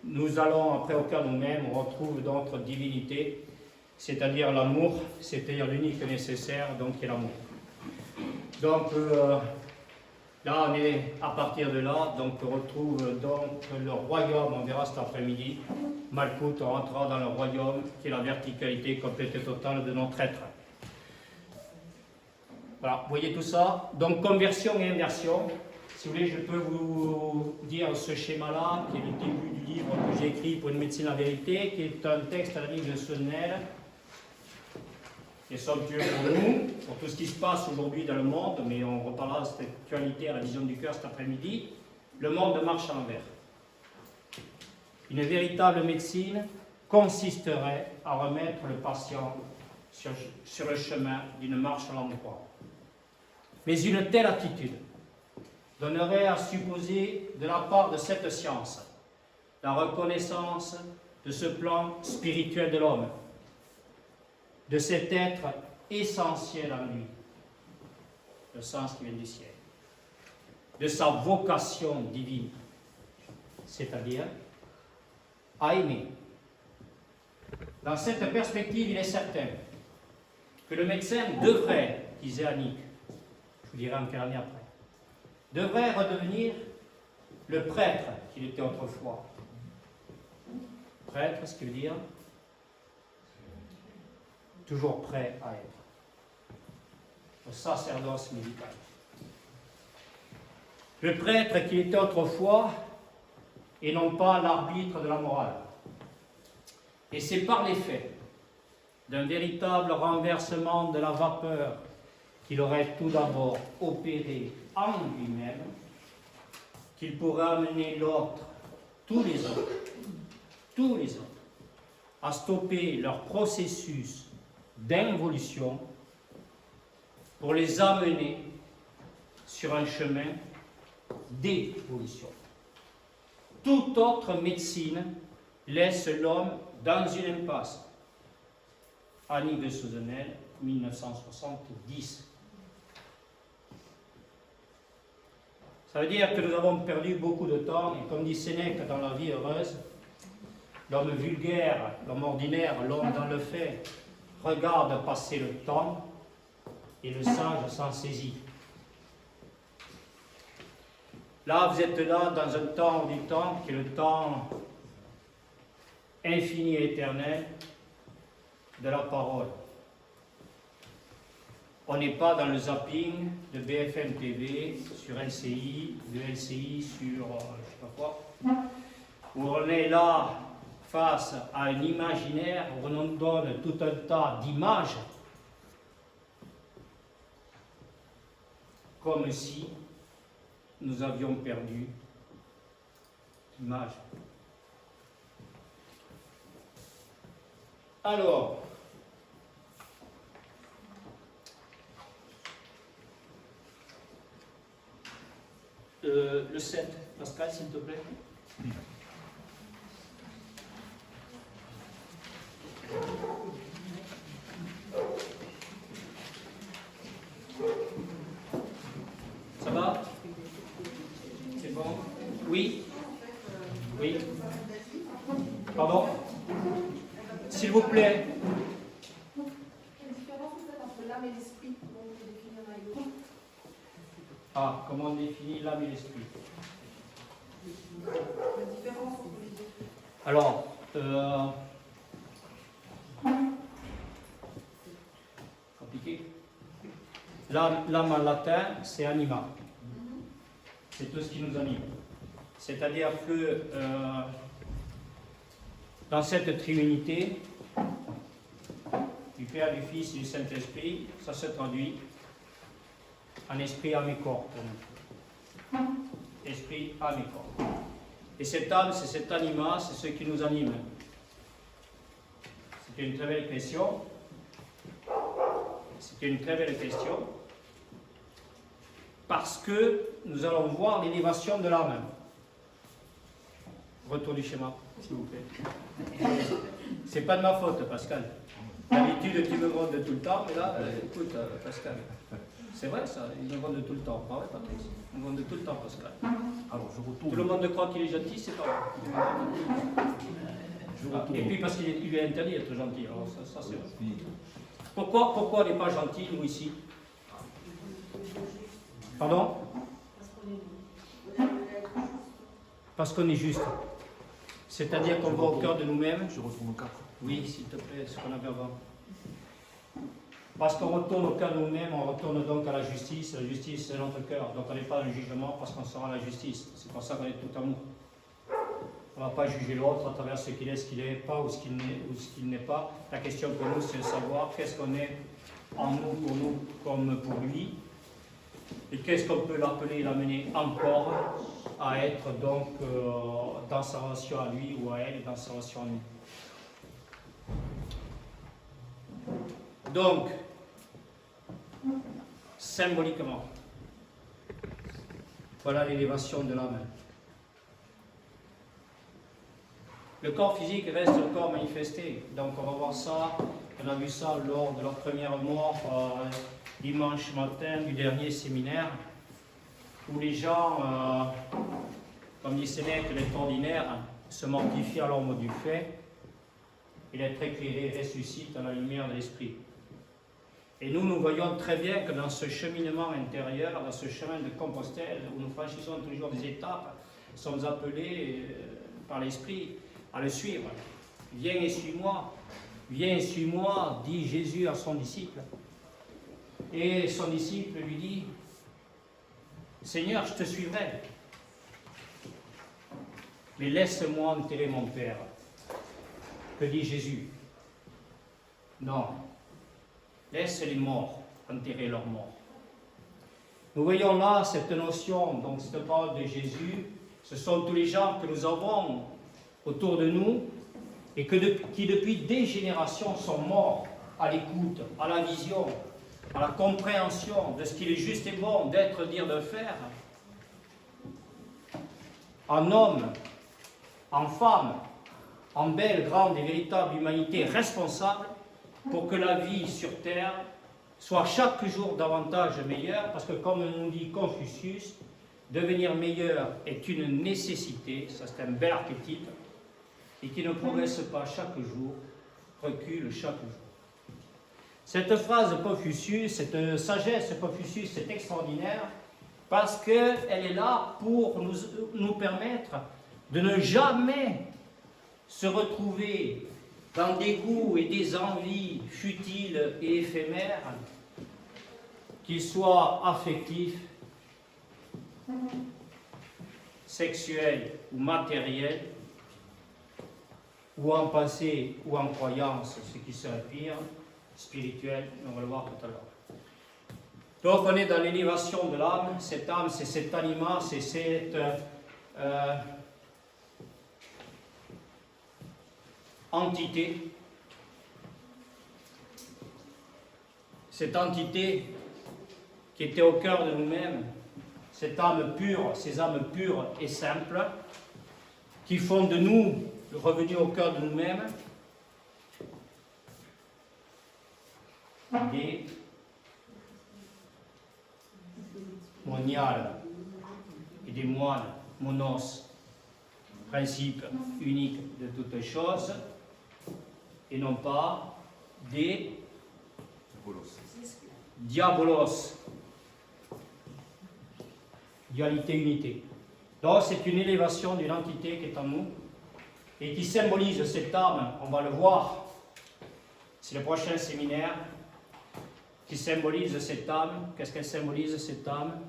nous allons, après au cœur de nous-mêmes, on retrouve notre divinité, c'est-à-dire l'amour, c'est-à-dire l'unique nécessaire, donc qui est l'amour. Donc là, on est à partir de là, donc on retrouve donc le royaume, on verra cet après-midi. Malkout, on rentrera dans le royaume qui est la verticalité complète et totale de notre être. Voilà, vous voyez tout ça. Donc conversion et inversion. Si vous voulez, je peux vous dire ce schéma-là, qui est le début du livre que j'ai écrit pour une médecine en vérité, qui est un texte à la livre de Sonnel, qui est somptueux pour nous, pour tout ce qui se passe aujourd'hui dans le monde, mais on reparlera de cette actualité à la vision du cœur cet après-midi, le monde marche à l'envers. Une véritable médecine consisterait à remettre le patient sur le chemin d'une marche à l'endroit. Mais une telle attitude donnerait à supposer de la part de cette science la reconnaissance de ce plan spirituel de l'homme, de cet être essentiel en lui, le sens qui vient du ciel, de sa vocation divine, c'est-à-dire à aimer. Dans cette perspective, il est certain que le médecin devrait, disait Annick, je vous dirai en quelle année après, devrait redevenir le prêtre qu'il était autrefois. Prêtre, ce qui veut dire toujours prêt à être. Le sacerdoce médical. Le prêtre qu'il était autrefois et non pas l'arbitre de la morale. Et c'est par l'effet d'un véritable renversement de la vapeur qu'il aurait tout d'abord opéré en lui-même qu'il pourrait amener l'autre, tous les autres, à stopper leur processus d'involution pour les amener sur un chemin d'évolution. Toute autre médecine laisse l'homme dans une impasse. Annick de Souzenel, 1970. Ça veut dire que nous avons perdu beaucoup de temps, et comme dit Sénèque dans La vie heureuse, l'homme vulgaire, l'homme ordinaire, l'homme dans le fait, regarde passer le temps, et le sage s'en saisit. Là, vous êtes là dans un temps du temps qui est le temps infini et éternel de la parole. On n'est pas dans le zapping de BFM TV sur LCI, de LCI sur je ne sais pas quoi, où on est là face à un imaginaire où on nous donne tout un tas d'images comme si nous avions perdu l'image. Alors, le 7, Pascal, s'il te plaît. Ça va? C'est bon? Oui? Oui? Pardon? S'il vous plaît. Quelle différence vous faites entre l'âme et l'esprit? Comment vous définissez l'un et l'autre? Ah, comment on définit l'âme et l'esprit? La différence entre les deux. Alors, compliqué. L'âme en latin, c'est anima. C'est tout ce qui nous anime. C'est-à-dire que dans cette trinité, du Père, du Fils et du Saint-Esprit, ça se traduit en esprit, âme et corps pour nous. Esprit, âme et corps. Et cette âme, c'est cet anima, c'est ce qui nous anime. C'est une très belle question. C'est une très belle question. Parce que nous allons voir l'élévation de l'âme. Retour du schéma, s'il vous plaît. C'est pas de ma faute, Pascal. D'habitude, tu me grondes tout le temps, mais là, écoute, Pascal. C'est vrai ça, il me gronde tout le temps. Pas vrai, Patrice? Il me gronde tout le temps, Pascal. Alors, je retourne. Tout le monde croit qu'il est gentil, c'est pas vrai. Et puis parce qu'il lui est interdit d'être gentil, alors ça c'est vrai. Pourquoi on n'est pas gentil, nous, ici? Pardon? Parce qu'on est juste. C'est-à-dire qu'on va au cœur de nous-mêmes. Je retourne au 4. Oui, s'il te plaît, ce qu'on avait avant. Parce qu'on retourne au cœur de nous-mêmes, on retourne donc à la justice. La justice, c'est notre cœur. Donc on n'est pas dans le jugement parce qu'on sera à la justice. C'est pour ça qu'on est tout amour. On ne va pas juger l'autre à travers ce qu'il est, ce qu'il n'est pas ou ce qu'il n'est pas. La question pour nous, c'est de savoir qu'est-ce qu'on est en nous comme pour lui. Et qu'est-ce qu'on peut l'appeler et l'amener encore à être donc dans sa relation à lui ou à elle et dans sa relation à nous. Donc, symboliquement, voilà l'élévation de l'âme. Le corps physique reste le corps manifesté. Donc on va voir ça, on a vu ça lors de leur première mort dimanche matin du dernier séminaire, où les gens, comme dit Sénèque, l'être ordinaire, se mortifient à l'ombre du fait, et l'être éclairé ressuscite à la lumière de l'esprit. Et nous voyons très bien que dans ce cheminement intérieur, dans ce chemin de Compostelle, où nous franchissons toujours des étapes, nous sommes appelés par l'Esprit à le suivre. Viens et suis-moi, dit Jésus à son disciple. Et son disciple lui dit, Seigneur, je te suivrai, mais laisse-moi enterrer mon Père. Que dit Jésus? Non, laisse les morts enterrer leurs morts. Nous voyons là cette notion, donc cette parole de Jésus, ce sont tous les gens que nous avons autour de nous et qui depuis des générations sont morts à l'écoute, à la vision, à la compréhension de ce qu'il est juste et bon d'être, dire, de faire. En homme, en femme, en belle, grande et véritable humanité responsable pour que la vie sur terre soit chaque jour davantage meilleure, parce que comme nous dit Confucius, devenir meilleur est une nécessité, ça c'est un bel archétype, et qui ne progresse pas chaque jour, recule chaque jour. Cette phrase de Confucius, cette sagesse de Confucius, c'est extraordinaire, parce qu'elle est là pour nous permettre de ne jamais se retrouver dans des goûts et des envies futiles et éphémères, qu'ils soient affectifs, sexuels ou matériels, ou en pensée ou en croyance, ce qui serait pire, spirituel, on va le voir tout à l'heure. Donc on est dans l'élévation de l'âme. Cette âme, c'est cet anima, c'est cette entité. Cette entité qui était au cœur de nous-mêmes, cette âme pure, ces âmes pures et simples, qui font de nous, revenus au cœur de nous-mêmes, des moniales et des moines, monos, principe unique de toutes choses, et non pas des diabolos, dualité, unité. Donc c'est une élévation d'une entité qui est en nous et qui symbolise cette âme, on va le voir, c'est le prochain séminaire, qui symbolise cette âme. Qu'est-ce qu'elle symbolise, cette âme?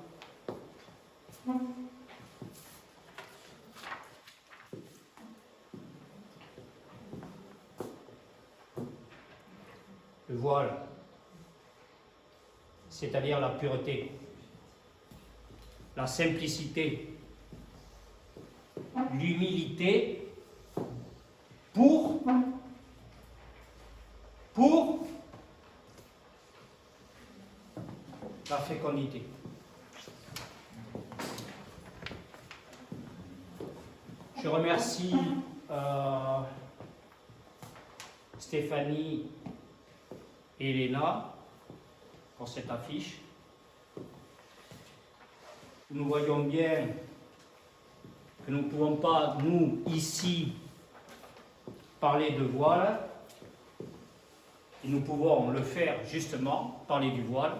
Le voile, c'est-à-dire la pureté, la simplicité, l'humilité pour la fécondité. Je remercie Stéphanie et Elena pour cette affiche. Nous voyons bien que nous ne pouvons pas, nous, ici, parler de voile, et nous pouvons le faire justement, parler du voile,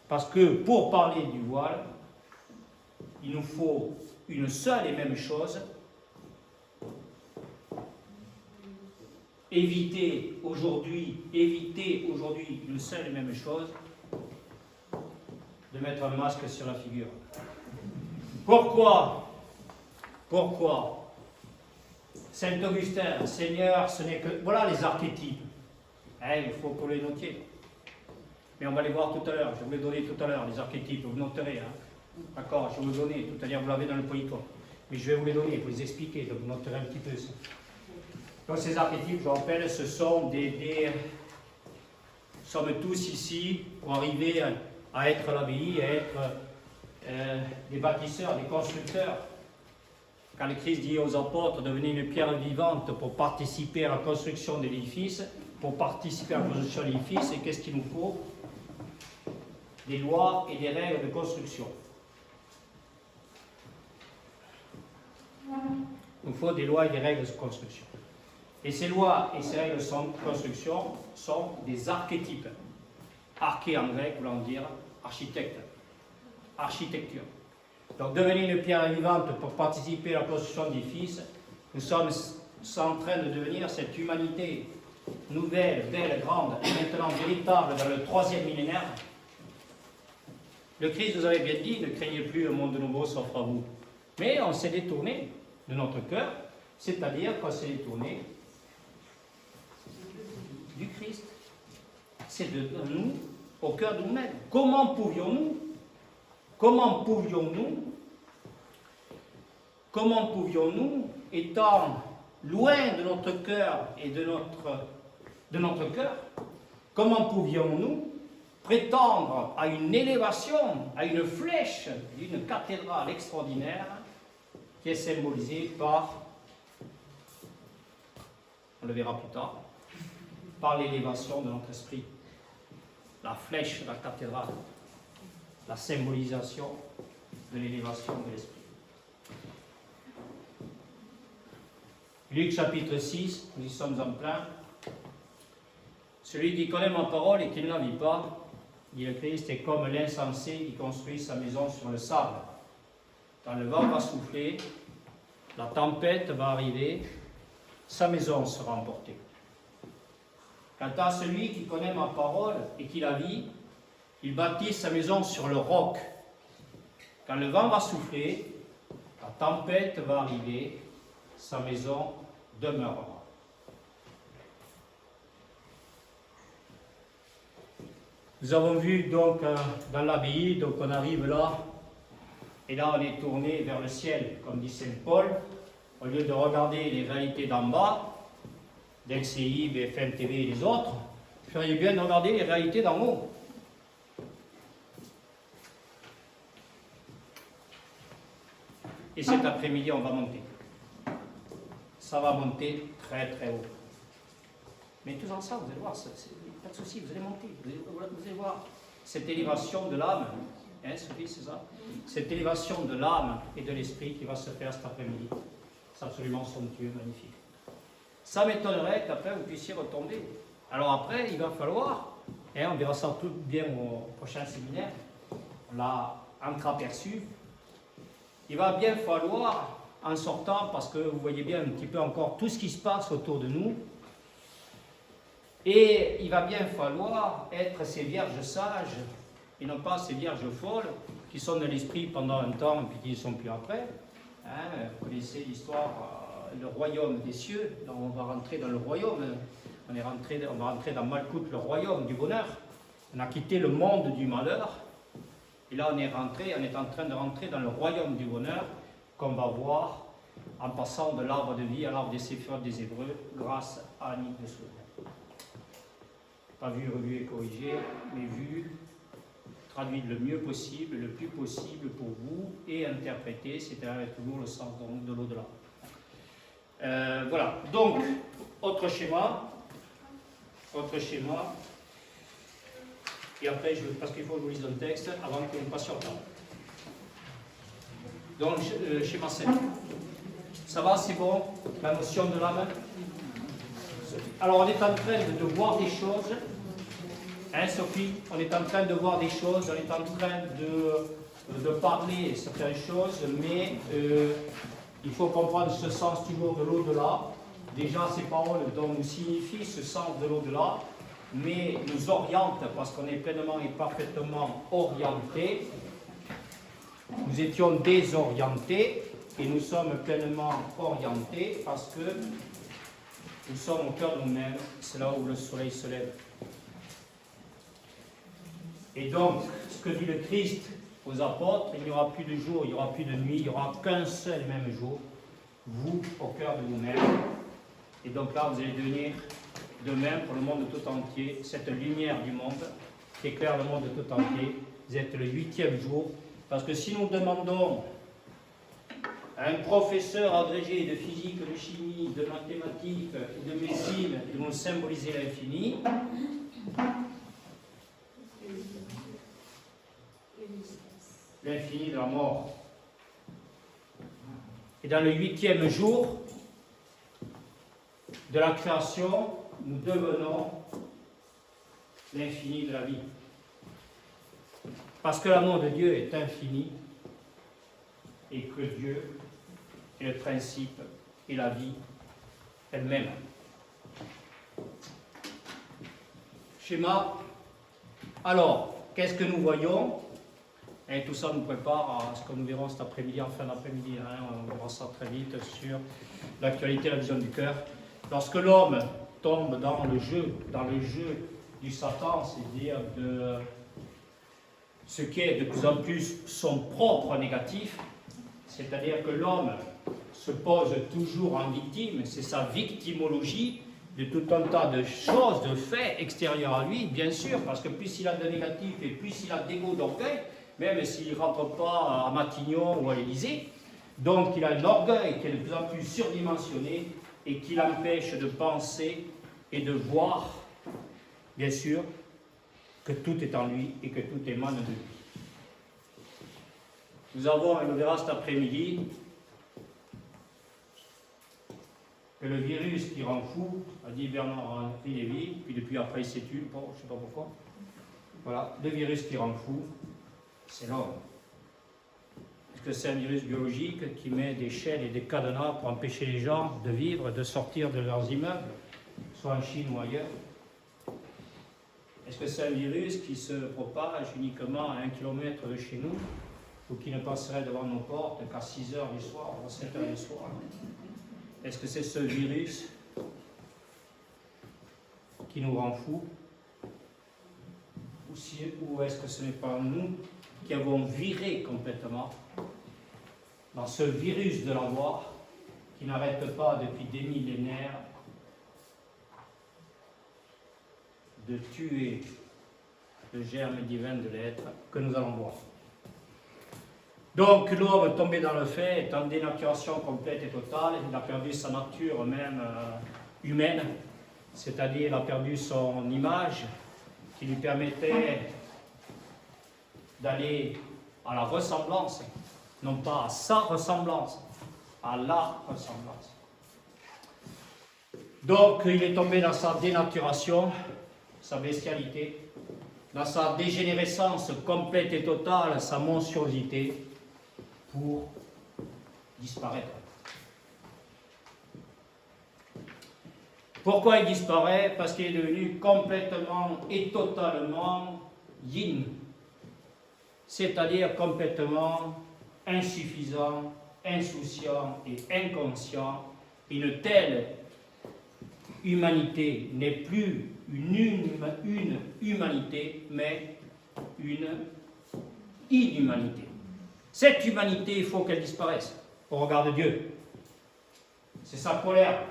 parce que pour parler du voile, il nous faut une seule et même chose: éviter aujourd'hui une seule et même chose, de mettre un masque sur la figure. Pourquoi Saint Augustin, Seigneur, ce n'est que... Voilà les archétypes. Il faut que vous les notiez. Mais on va les voir tout à l'heure. Je vous les donner tout à l'heure, les archétypes. Vous noterez. D'accord, je vais vous les donner. Tout à l'heure, vous l'avez dans le polyton. Mais je vais vous les donner, vous les expliquer. Donc vous noterez un petit peu ça. Donc ces archétypes, je rappelle, ce sont nous sommes tous ici pour arriver à être l'abbaye, à être des bâtisseurs, des constructeurs. Quand le Christ dit aux apôtres, devenez une pierre vivante pour participer à la construction de l'édifice, pour participer à la construction de l'édifice, et qu'est-ce qu'il nous faut? Des lois et des règles de construction. Il nous faut des lois et des règles de construction. Et ces lois et ces règles de construction sont des archétypes. Arché en grec voulant dire architecte, architecture. Donc devenir une pierre vivante pour participer à la construction d'édifices, nous sommes en train de devenir cette humanité nouvelle, belle, grande, et maintenant véritable dans le 3e millénaire. Le Christ nous avait bien dit, ne craignez plus un monde nouveau s'offre à vous. Mais on s'est détourné de notre cœur, c'est-à-dire qu'on s'est détourné du Christ. C'est de nous, au cœur de nous-mêmes. Comment pouvions-nous, étant loin de notre cœur et de notre cœur, comment pouvions-nous prétendre à une élévation, à une flèche d'une cathédrale extraordinaire qui est symbolisée par, on le verra plus tard, par l'élévation de notre esprit. La flèche de la cathédrale, la symbolisation de l'élévation de l'esprit. Luc chapitre 6, nous y sommes en plein. Celui qui connaît ma parole et qui ne la vit pas, dit le Christ, est comme l'insensé qui construit sa maison sur le sable. Quand le vent va souffler, la tempête va arriver, sa maison sera emportée. Quant à celui qui connaît ma parole et qui la vit, il bâtit sa maison sur le roc. Quand le vent va souffler, la tempête va arriver, sa maison demeurera. Nous avons vu donc dans l'abbaye, donc on arrive là, et là on est tourné vers le ciel, comme dit Saint Paul, au lieu de regarder les réalités d'en bas, d'LCI, BFM TV et les autres, vous feriez bien de regarder les réalités d'en haut. Et cet après-midi, on va monter. Ça va monter très très haut. Mais tous ensemble, vous allez voir, pas de souci, vous allez monter. Vous allez voir cette élévation de l'âme. Hein, Sophie, c'est ça? Cette élévation de l'âme et de l'esprit qui va se faire cet après-midi. C'est absolument somptueux, magnifique. Ça m'étonnerait qu'après vous puissiez retomber. Alors après, il va falloir, et on verra ça tout bien au prochain séminaire, on l'a entreaperçu, il va bien falloir, en sortant, parce que vous voyez bien un petit peu encore tout ce qui se passe autour de nous, et il va bien falloir être ces vierges sages, et non pas ces vierges folles, qui sont dans l'esprit pendant un temps, et puis qui ne sont plus après. Hein, vous connaissez l'histoire, le royaume des cieux, donc on va rentrer dans le royaume, on va rentrer dans Malkout, le royaume du bonheur. On a quitté le monde du malheur, et là on est en train de rentrer dans le royaume du bonheur, qu'on va voir en passant de l'arbre de vie à l'arbre des Séphirotes des Hébreux, grâce à Annick de Souvenir. Pas vu, revu et corrigé, mais vu, traduit le mieux possible, le plus possible pour vous, et interprété, c'est-à-dire avec toujours le sens de l'au-delà. Voilà, donc, autre schéma, et après, parce qu'il faut que je vous lise un texte avant que nous passions au temps. Donc, schéma 7. Ça va, c'est bon? La notion de l'âme? Alors, on est en train de voir des choses. Hein, Sophie? On est en train de voir des choses, on est en train de parler certaines choses, mais il faut comprendre ce sens toujours de l'au-delà. Déjà, ces paroles dont nous signifient ce sens de l'au-delà, mais nous orientent parce qu'on est pleinement et parfaitement orientés. Nous étions désorientés, et nous sommes pleinement orientés parce que nous sommes au cœur de nous-mêmes, c'est là où le soleil se lève. Et donc, ce que dit le Christ aux apôtres, il n'y aura plus de jour, il n'y aura plus de nuit, il n'y aura qu'un seul et même jour, vous au cœur de vous-même. Et donc là, vous allez devenir de même pour le monde tout entier, cette lumière du monde qui éclaire le monde tout entier. Vous êtes le 8e jour, parce que si nous demandons à un professeur agrégé de physique, de chimie, de mathématiques, de médecine, de nous symboliser l'infini, l'infini de la mort. Et dans le 8e jour de la création, nous devenons l'infini de la vie. Parce que l'amour de Dieu est infini et que Dieu est le principe et la vie elle-même. Schéma. Alors, qu'est-ce que nous voyons? Et tout ça nous prépare à ce que nous verrons cet après-midi, en fin d'après-midi. On verra ça très vite sur l'actualité, la vision du cœur. Lorsque l'homme tombe dans le jeu du Satan, c'est-à-dire de ce qui est de plus en plus son propre négatif, c'est-à-dire que l'homme se pose toujours en victime, c'est sa victimologie de tout un tas de choses, de faits extérieurs à lui, bien sûr, parce que plus il a de négatif et plus il a d'égo, d'orgueil, même s'il ne rentre pas à Matignon ou à l'Élysée, donc il a un orgueil qui est de plus en plus surdimensionné et qui l'empêche de penser et de voir, bien sûr, que tout est en lui et que tout émane de lui. Nous avons, et on verra cet après-midi, que le virus qui rend fou, a dit Bernard-Henri Lévy, puis depuis après il s'est tué, je ne sais pas pourquoi. Voilà, le virus qui rend fou, c'est l'homme. Est-ce que c'est un virus biologique qui met des chaînes et des cadenas pour empêcher les gens de vivre, de sortir de leurs immeubles, soit en Chine ou ailleurs? Est-ce que c'est un virus qui se propage uniquement à 1 kilomètre de chez nous, ou qui ne passerait devant nos portes qu'à 6 heures du soir ou à 7 heures du soir? Est-ce que c'est ce virus qui nous rend fous? Ou est-ce que ce n'est pas nous qui avons viré complètement dans ce virus de la mort qui n'arrête pas depuis des millénaires de tuer le germe divin de l'être que nous allons voir. Donc l'homme tombé dans le fait est en dénaturation complète et totale, il a perdu sa nature même humaine, c'est-à-dire il a perdu son image qui lui permettait d'aller à la ressemblance, non pas à sa ressemblance, à la ressemblance. Donc il est tombé dans sa dénaturation, sa bestialité, dans sa dégénérescence complète et totale, sa monstruosité, pour disparaître. Pourquoi il disparaît? Parce qu'il est devenu complètement et totalement yin, c'est-à-dire complètement insuffisant, insouciant et inconscient. Une telle humanité n'est plus une humanité, mais une inhumanité. Cette humanité, il faut qu'elle disparaisse au regard de Dieu. C'est sa colère.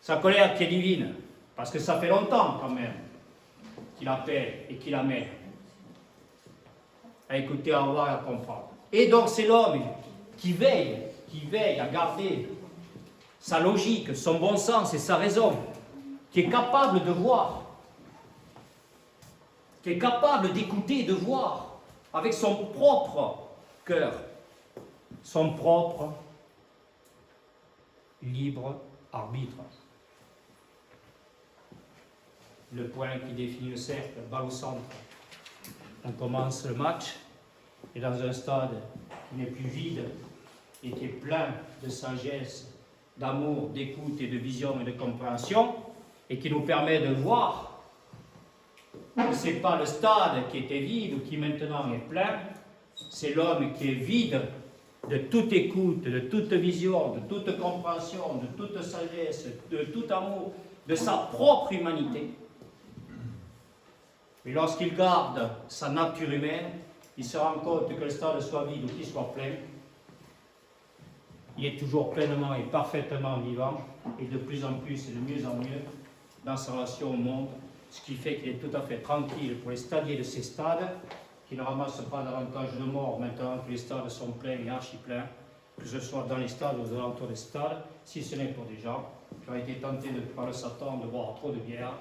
Sa colère qui est divine, parce que ça fait longtemps quand même qu'il appelle et qu'il amène à écouter, à voir et à comprendre. Et donc c'est l'homme qui veille à garder sa logique, son bon sens et sa raison, qui est capable de voir, qui est capable d'écouter et de voir avec son propre cœur, son propre libre arbitre. Le point qui définit le cercle, balle au centre. On commence le match, et dans un stade qui n'est plus vide et qui est plein de sagesse, d'amour, d'écoute et de vision et de compréhension, et qui nous permet de voir que ce n'est pas le stade qui était vide ou qui maintenant est plein, C'est l'homme qui est vide de toute écoute, de toute vision, de toute compréhension, de toute sagesse, de tout amour, de sa propre humanité. Et lorsqu'il garde sa nature humaine, il se rend compte que le stade soit vide ou qu'il soit plein, il est toujours pleinement et parfaitement vivant, et de plus en plus et de mieux en mieux dans sa relation au monde, ce qui fait qu'il est tout à fait tranquille pour les stadiers de ces stades, qui ne ramassent pas davantage de morts maintenant que les stades sont pleins et archi-pleins, que ce soit dans les stades ou aux alentours des stades, si ce n'est pour des gens qui ont été tentés par le Satan de boire trop de bière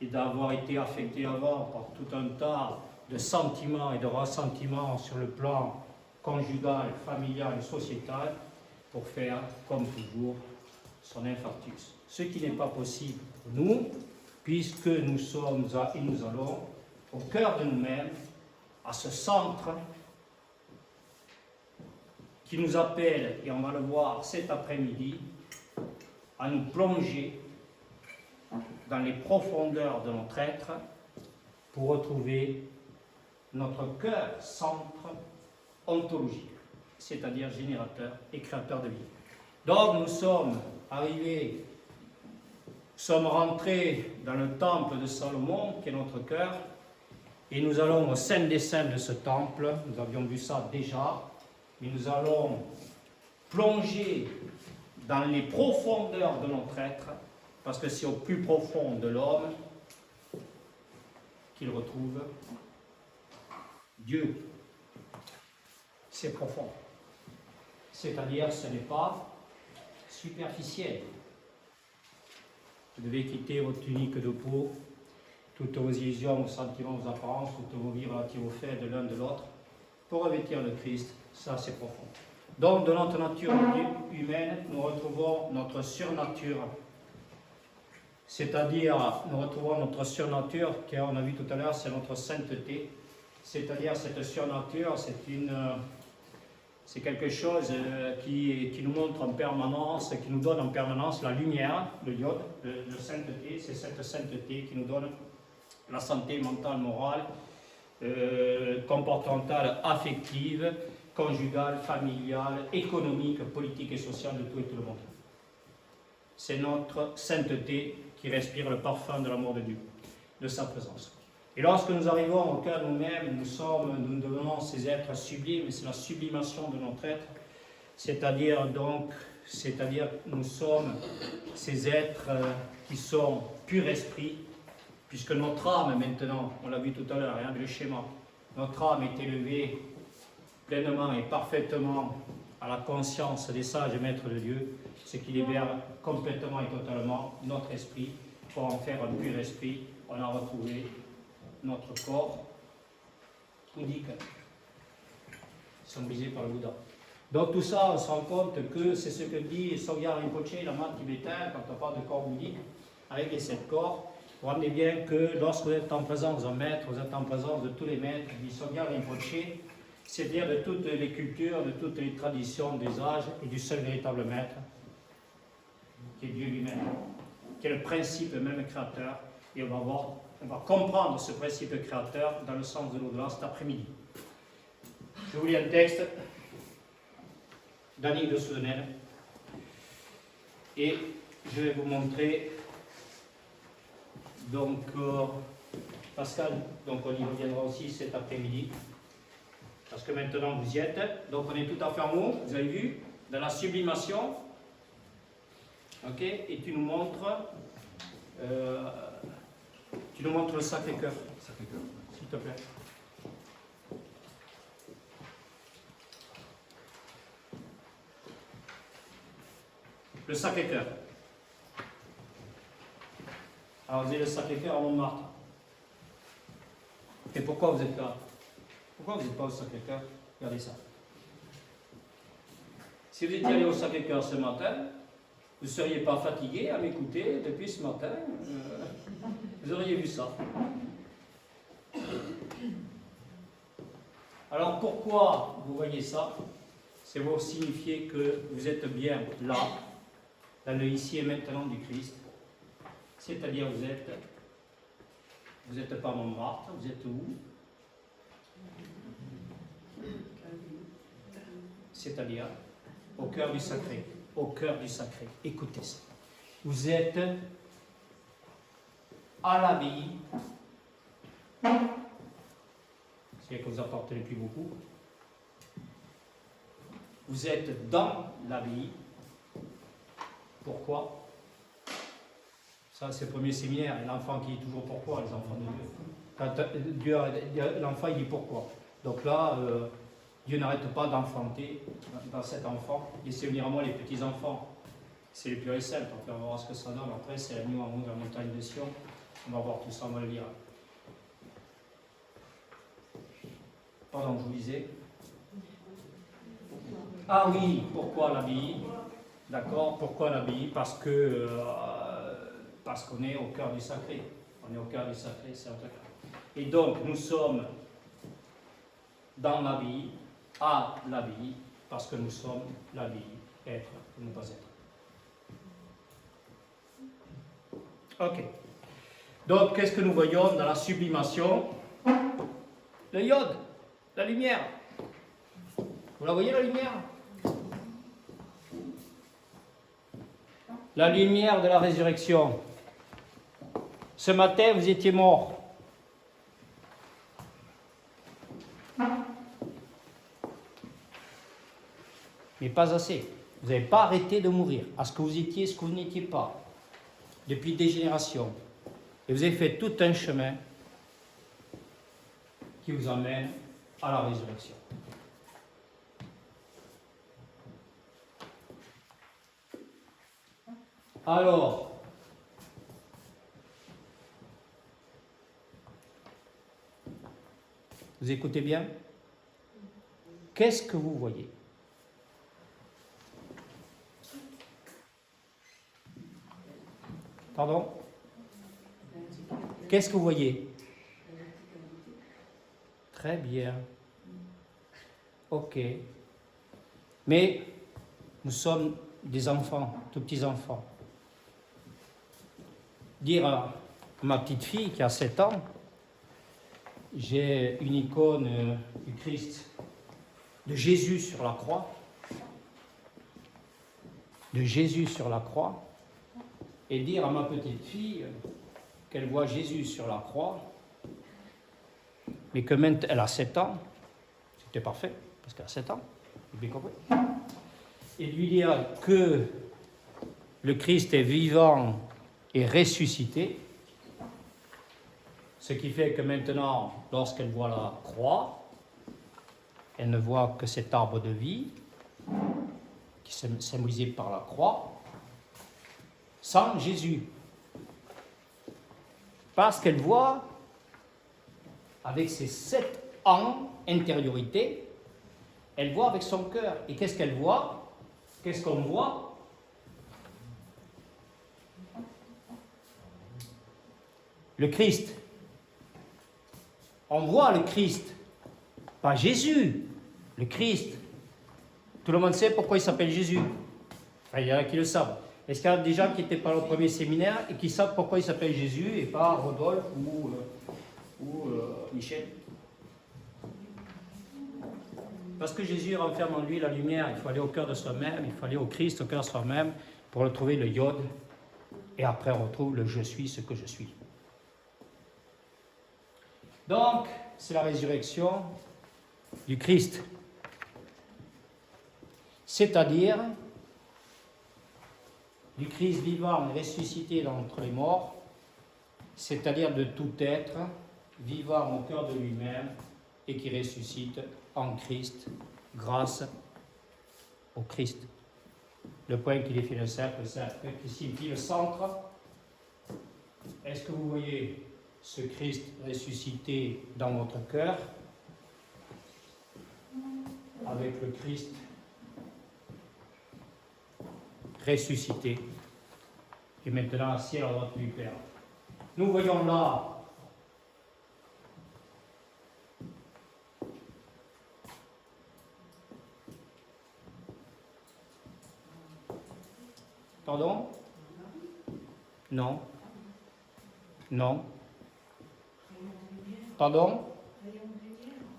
et d'avoir été affectés avant par tout un tas de sentiments et de ressentiments sur le plan conjugal, familial et sociétal, pour faire, comme toujours, son infarctus. Ce qui n'est pas possible pour nous, puisque nous sommes et nous allons au cœur de nous-mêmes, à ce centre qui nous appelle, et on va le voir cet après-midi, à nous plonger dans les profondeurs de notre être pour retrouver notre cœur centre ontologique, c'est-à-dire générateur et créateur de vie. Donc nous sommes arrivés, sommes rentrés dans le temple de Salomon, qui est notre cœur, et nous allons au sein des saints de ce temple. Nous avions vu ça déjà, mais nous allons plonger dans les profondeurs de notre être, parce que c'est au plus profond de l'homme qu'il retrouve Dieu. C'est profond. C'est-à-dire, ce n'est pas superficiel. Vous devez quitter votre tunique de peau, toutes vos illusions, vos sentiments, vos apparences, toutes vos vies relatives aux faits de l'un de l'autre, pour revêtir le Christ. Ça, c'est profond. Donc, de notre nature humaine, nous retrouvons notre surnature. C'est-à-dire, nous retrouvons notre surnature, car on a vu tout à l'heure, c'est notre sainteté. C'est-à-dire, cette surnature, c'est quelque chose qui nous montre en permanence, qui nous donne en permanence la lumière, le iode, la sainteté. C'est cette sainteté qui nous donne la santé mentale, morale, comportementale, affective, conjugale, familiale, économique, politique et sociale de tout et tout le monde. C'est notre sainteté qui respire le parfum de l'amour de Dieu, de sa présence. Et lorsque nous arrivons au cœur de nous-mêmes, nous devenons ces êtres sublimes, c'est la sublimation de notre être, c'est-à-dire nous sommes ces êtres qui sont pur esprit, puisque notre âme maintenant, on l'a vu tout à l'heure, hein, le schéma, notre âme est élevée pleinement et parfaitement à la conscience des sages maîtres de Dieu, ce qui libère complètement et totalement notre esprit. Pour en faire un pur esprit, on a retrouvé notre corps bouddhique, symbolisé par le Bouddha. Donc tout ça, on se rend compte que c'est ce que dit Sogyal Rinpoché, l'amant tibétain, quand on parle de corps bouddhique, avec les 7 corps. Vous rendez bien que lorsque vous êtes en présence d'un maître, vous êtes en présence de tous les maîtres, dit Sogyal Rinpoché, c'est-à-dire de toutes les cultures, de toutes les traditions des âges et du seul véritable maître, qui est Dieu lui-même, qui est le principe même créateur. Et on va comprendre ce principe créateur dans le sens de l'au-delà cet après-midi. Je vous lis un texte d'Annie de Souvenel et je vais vous montrer donc Pascal, donc on y reviendra aussi cet après-midi parce que maintenant vous y êtes, donc on est tout à fait en haut, vous avez vu, dans la sublimation, ok, et tu nous montres le Sacré-Cœur, s'il te plaît. Le Sacré-Cœur. Alors vous avez le Sacré-Cœur à Montmartre. Et pourquoi vous êtes là? Pourquoi vous n'êtes pas au Sacré-Cœur? Regardez ça. Si vous étiez allé au Sacré-Cœur ce matin, vous ne seriez pas fatigué à m'écouter depuis ce matin. Vous auriez vu ça. Alors pourquoi vous voyez ça? C'est pour signifier que vous êtes bien là, dans le ici et maintenant du Christ. C'est-à-dire vous n'êtes pas à Montmartre, vous êtes où? c'est-à-dire au cœur du sacré. Au cœur du sacré. Écoutez ça. Vous êtes à l'abbaye. C'est que vous appartenez plus beaucoup. Vous êtes dans l'abbaye. Pourquoi? Ça, c'est le premier séminaire. L'enfant qui dit toujours pourquoi, les enfants de Dieu. Quand l'enfant, il dit pourquoi. Donc là, Dieu n'arrête pas d'enfanter dans cet enfant. Laissez venir à moi les petits-enfants. C'est le pur et simple. On va voir ce que ça donne. Après, c'est la nuit en haut de la montagne de Sion. On va voir tout ça, on va le lire. Pardon, je vous disais. Ah oui, pourquoi l'abbaye? D'accord, pourquoi l'abbaye? Parce qu'on est au cœur du sacré. On est au cœur du sacré, c'est un truc. Et donc, nous sommes dans l'abbaye, à l'abbaye, parce que nous sommes l'abbaye, être ou ne pas être. Ok. Donc, qu'est-ce que nous voyons dans la sublimation? Le iode, la lumière. Vous la voyez, la lumière? La lumière de la résurrection. Ce matin, vous étiez mort. Mais pas assez. Vous n'avez pas arrêté de mourir à ce que vous étiez, ce que vous n'étiez pas, depuis des générations. Et vous avez fait tout un chemin qui vous amène à la résurrection. Alors, vous écoutez bien? Qu'est-ce que vous voyez? Pardon? Qu'est-ce que vous voyez? Très bien. Ok. Mais nous sommes des enfants, tout petits enfants. Dire à ma petite fille qui a 7 ans, j'ai une icône du Christ, de Jésus sur la croix, de Jésus sur la croix, et dire à ma petite fille qu'elle voit Jésus sur la croix, mais que maintenant elle a 7 ans, c'était parfait, parce qu'elle a 7 ans, vous avez bien compris, et lui dire que le Christ est vivant et ressuscité, ce qui fait que maintenant, lorsqu'elle voit la croix, elle ne voit que cet arbre de vie, qui est symbolisé par la croix, sans Jésus. Parce qu'elle voit, avec ses 7 ans intériorité, elle voit avec son cœur. Et qu'est-ce qu'elle voit? Qu'est-ce qu'on voit? Le Christ. On voit le Christ, pas Jésus, le Christ. Tout le monde sait pourquoi il s'appelle Jésus. Enfin, il y en a qui le savent. Est-ce qu'il y a des gens qui n'étaient pas au premier séminaire et qui savent pourquoi il s'appelle Jésus et pas Rodolphe ou Michel? Parce que Jésus renferme en lui la lumière. Il faut aller au cœur de soi-même, il faut aller au Christ, au cœur de soi-même, pour retrouver le iode. Et après, on retrouve le je suis ce que je suis. Donc, c'est la résurrection du Christ. C'est-à-dire du Christ vivant et ressuscité d'entre les morts, c'est-à-dire de tout être vivant au cœur de lui-même et qui ressuscite en Christ grâce au Christ. Le point qui définit le cercle qui signifie le centre. Est-ce que vous voyez ce Christ ressuscité dans votre cœur avec le Christ ressuscité et maintenant assis à la droite du Père? Nous voyons là pardon? Non. Non. Pardon?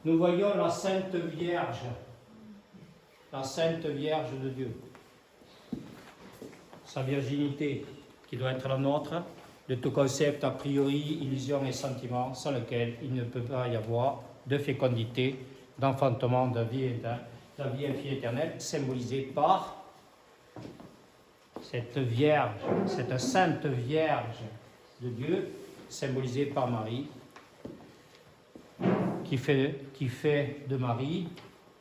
Nous voyons la Sainte Vierge la Sainte Vierge de Dieu. Sa virginité, qui doit être la nôtre, de tout concept a priori, illusion et sentiment, sans lequel il ne peut pas y avoir de fécondité, d'enfantement, de la vie infinie éternelle, symbolisée par cette Vierge, cette Sainte Vierge de Dieu, symbolisée par Marie, qui fait de Marie,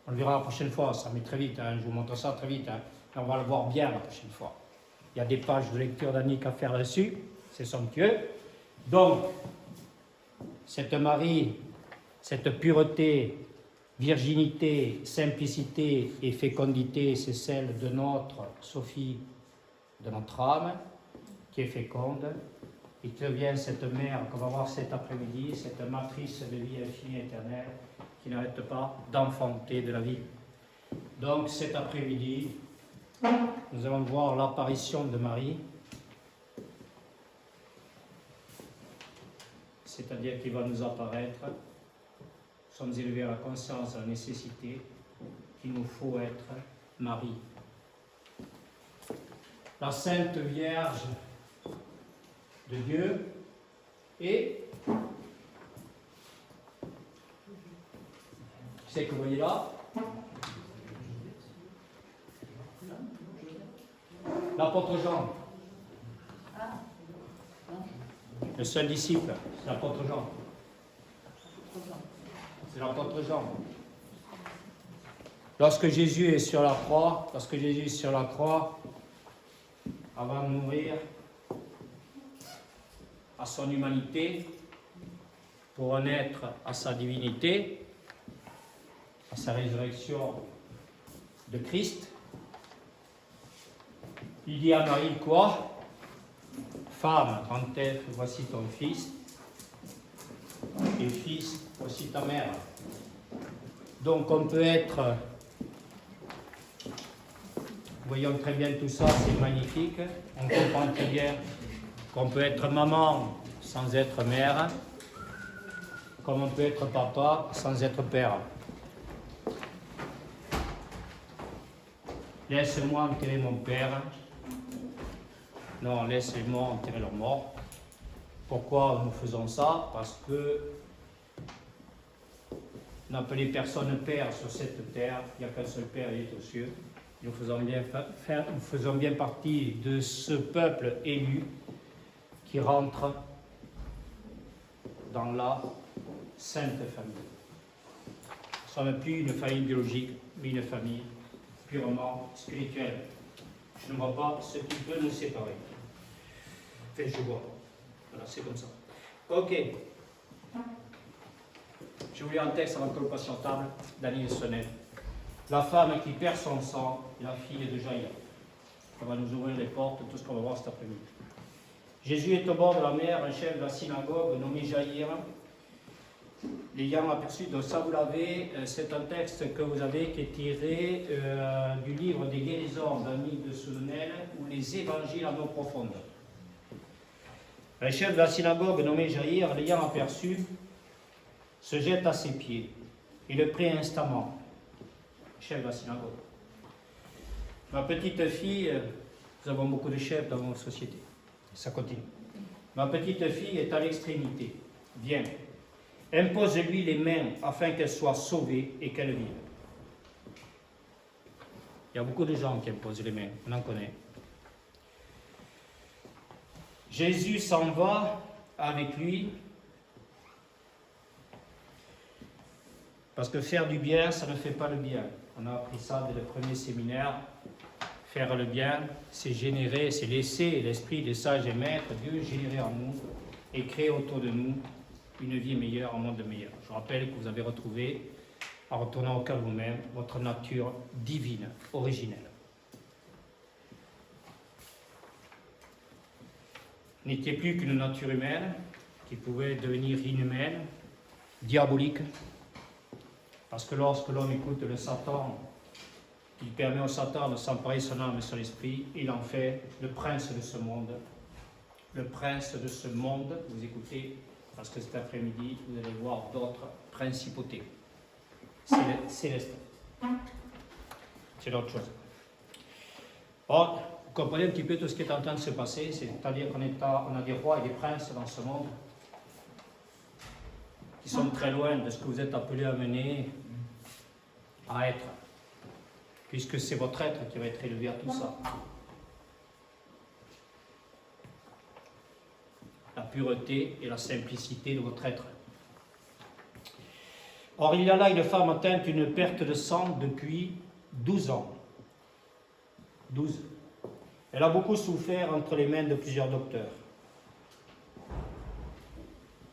on le verra la prochaine fois, ça met très vite, hein, je vous montre ça très vite, hein, et on va le voir bien la prochaine fois. Il y a des pages de lecture d'Annick à faire là-dessus, c'est somptueux. Donc, cette Marie, cette pureté, virginité, simplicité et fécondité, c'est celle de notre Sophie, de notre âme, qui est féconde, et qui devient cette mère qu'on va voir cet après-midi, cette matrice de vie infinie et éternelle, qui n'arrête pas d'enfanter de la vie. Donc cet après-midi, nous allons voir l'apparition de Marie, c'est-à-dire qu'il va nous apparaître. Nous sommes élevés à la conscience, à la nécessité qu'il nous faut être Marie. La Sainte Vierge de Dieu et c'est que vous voyez là l'apôtre Jean, le seul disciple, c'est l'apôtre Jean. C'est l'apôtre Jean. Lorsque Jésus est sur la croix, avant de mourir, à son humanité, pour renaître à sa divinité, à sa résurrection de Christ, il dit à Marie quoi? Femme, grand-tête, voici ton fils, et fils, voici ta mère. Donc on peut être, voyons très bien tout ça, c'est magnifique, on comprend très bien qu'on peut être maman sans être mère, comme on peut être papa sans être père. Laisse-moi enterrer mon père. Non, laissez-moi enterrer leur mort. Pourquoi nous faisons ça? Parce que n'appelez personne père sur cette terre, il n'y a qu'un seul père, il est aux cieux. Nous faisons bien partie de ce peuple élu qui rentre dans la sainte famille. Nous ne sommes plus une famille biologique, mais une famille purement spirituelle. Je ne vois pas ce qui peut nous séparer. Enfin, je vois. Voilà, c'est comme ça. Ok. Je vous lis un texte avant que nous passions à table, Daniel Sonnet. La femme qui perd son sang, la fille de Jaïr. On va nous ouvrir les portes, tout ce qu'on va voir cet après-midi. Jésus est au bord de la mer, un chef de la synagogue nommé Jaïr, l'ayant aperçu. Donc ça vous l'avez, c'est un texte que vous avez qui est tiré du livre des guérisons d'Annick de Souvenel ou les évangiles en eau profonde. Un chef de la synagogue nommé Jaïr, l'ayant aperçu, se jette à ses pieds et le prie instamment. Chef de la synagogue. Ma petite fille, nous avons beaucoup de chefs dans notre société. Ça continue. Ma petite fille est à l'extrémité. Viens, impose-lui les mains afin qu'elle soit sauvée et qu'elle vive. Il y a beaucoup de gens qui imposent les mains, on en connaît. Jésus s'en va avec lui parce que faire du bien, ça ne fait pas le bien. On a appris ça dès le premier séminaire. Faire le bien, c'est générer, c'est laisser l'esprit des sages et maîtres, Dieu générer en nous et créer autour de nous une vie meilleure, un monde meilleur. Je rappelle que vous avez retrouvé, en retournant au cœur de vous-même, votre nature divine, originelle. N'était plus qu'une nature humaine qui pouvait devenir inhumaine, diabolique, parce que lorsque l'homme écoute le Satan, il permet au Satan de s'emparer son âme et son esprit, il en fait le prince de ce monde. Le prince de ce monde, vous écoutez, parce que cet après-midi, vous allez voir d'autres principautés célestes. C'est autre chose. Bon, vous comprenez un petit peu tout ce qui est en train de se passer, c'est-à-dire qu'on a des rois et des princes dans ce monde qui sont très loin de ce que vous êtes appelés à mener, à être, puisque c'est votre être qui va être élevé à tout ça. La pureté et la simplicité de votre être. Or, il y a là une femme atteinte d'une perte de sang depuis 12 ans. 12. Elle a beaucoup souffert entre les mains de plusieurs docteurs.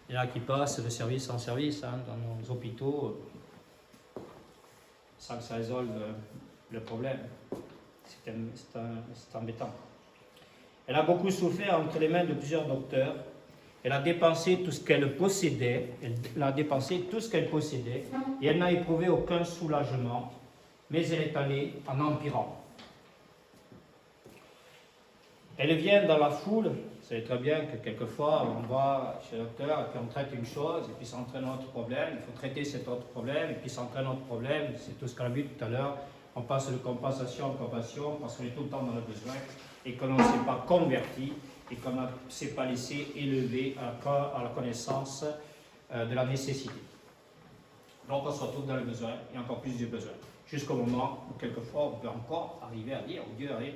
Il y en a qui passent de service en service dans nos hôpitaux sans que ça résolve le problème. C'est embêtant. Elle a beaucoup souffert entre les mains de plusieurs docteurs. Elle a dépensé tout ce qu'elle possédait. Elle a dépensé tout ce qu'elle possédait et elle n'a éprouvé aucun soulagement, mais elle est allée en empirant. Elle vient dans la foule. Vous savez très bien que quelquefois on va chez le docteur et puis on traite une chose et puis ça entraîne un autre problème. Il faut traiter cet autre problème et puis ça entraîne un autre problème. C'est tout ce qu'on a vu tout à l'heure. On passe de compensation en compassion parce qu'on est tout le temps dans le besoin et qu'on ne s'est pas converti et qu'on ne s'est pas laissé élever à la connaissance de la nécessité. Donc on se retrouve dans le besoin et encore plus du besoin. Jusqu'au moment où quelquefois on peut encore arriver à dire, oh Dieu, allez,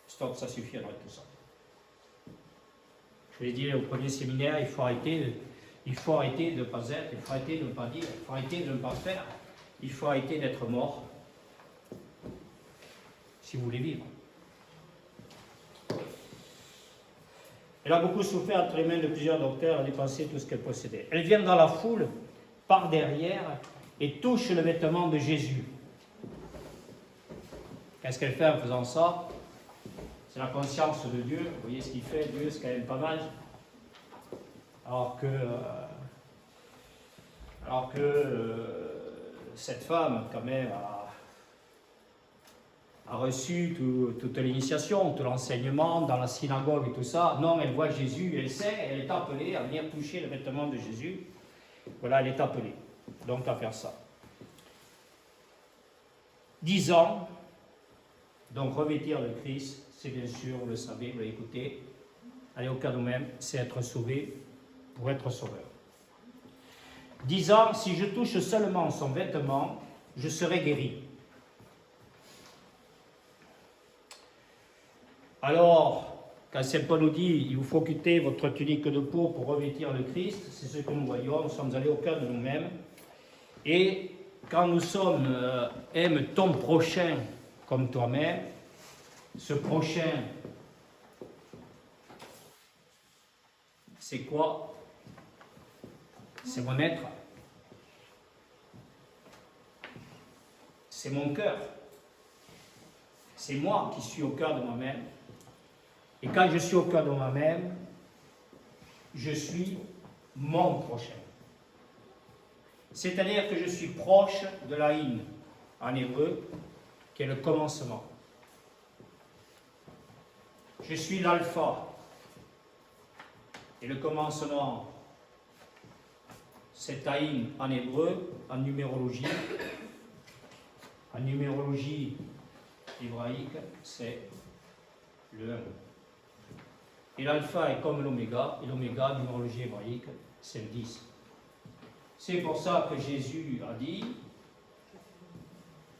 stop, ça suffit alors tout ça. Je l'ai dit au premier séminaire, il faut arrêter de ne pas être, il faut arrêter de ne pas dire, il faut arrêter de ne pas faire, il faut arrêter d'être mort si vous voulez vivre. Elle a beaucoup souffert entre les mains de plusieurs docteurs, elle a dépensé tout ce qu'elle possédait. Elle vient dans la foule, par derrière, et touche le vêtement de Jésus. Qu'est-ce qu'elle fait en faisant ça? C'est la conscience de Dieu. Vous voyez ce qu'il fait, Dieu, c'est quand même pas mal. Alors que cette femme, quand même, a reçu toute l'initiation, tout l'enseignement dans la synagogue et tout ça. Non, elle voit Jésus, elle sait, elle est appelée à venir toucher le vêtement de Jésus. Voilà, elle est appelée, donc à faire ça. 10 ans, donc revêtir le Christ, c'est bien sûr, vous le savez, vous l'avez écouté, aller au cas nous-mêmes, c'est être sauvé pour être sauveur. 10 ans, si je touche seulement son vêtement, je serai guéri. Alors, quand Saint Paul nous dit, il vous faut quitter votre tunique de peau pour revêtir le Christ, c'est ce que nous voyons, nous sommes allés au cœur de nous-mêmes. Et quand nous sommes, aime ton prochain comme toi-même, ce prochain, c'est quoi? C'est mon être. C'est mon cœur. C'est moi qui suis au cœur de moi-même. Et quand je suis au cœur de moi-même, je suis mon prochain. C'est-à-dire que je suis proche de la Hin, en hébreu, qui est le commencement. Je suis l'alpha. Et le commencement, c'est Aïn en hébreu, en numérologie. En numérologie hébraïque, c'est le 1. Et l'alpha est comme l'oméga, et l'oméga, en numérologie hébraïque, c'est le 10. C'est pour ça que Jésus a dit,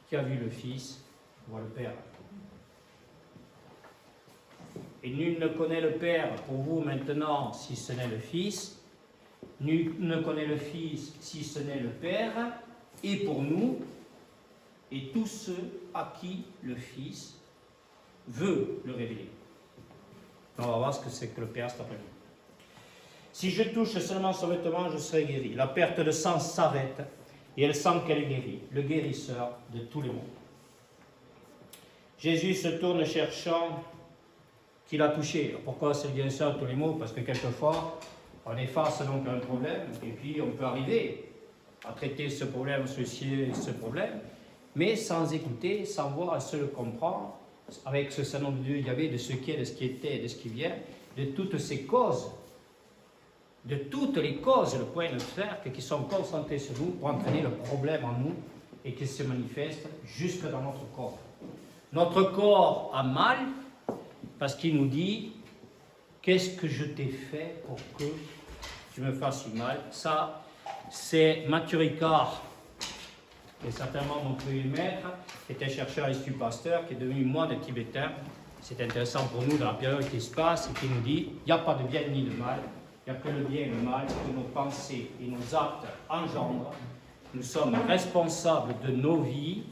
qui a vu le Fils, voit le Père. Et nul ne connaît le Père pour vous maintenant, si ce n'est le Fils. Nul ne connaît le Fils, si ce n'est le Père. Et pour nous, et tous ceux à qui le Fils veut le révéler. On va voir ce que c'est que le Père cet après-midi. Si je touche seulement son vêtement, je serai guéri. La perte de sang s'arrête et elle sent qu'elle est guérie, le guérisseur de tous les mondes. Jésus se tourne cherchant qui l'a touché. Pourquoi c'est le guérisseur de tous les maux? Parce que quelquefois, on est face donc à un problème et puis on peut arriver à traiter ce problème, ce problème, mais sans écouter, sans voir, sans le comprendre, avec ce Saint nom de Dieu, il y avait de ce qui est, de ce qui était, de ce qui vient, de toutes ces causes, de toutes les causes, le point de cercle, qui sont concentrées sur nous pour entraîner le problème en nous et qui se manifeste jusque dans notre corps. Notre corps a mal parce qu'il nous dit « Qu'est-ce que je t'ai fait pour que tu me fasses si mal ?» Ça, c'est Mathieu Ricard, qui est certainement mon premier maître, qui était chercheur à l'Institut Pasteur, qui est devenu moine tibétain. C'est intéressant pour nous dans la période qui se passe et qui nous dit « Il n'y a pas de bien ni de mal, il n'y a que le bien et le mal que nos pensées et nos actes engendrent. Nous sommes responsables de nos vies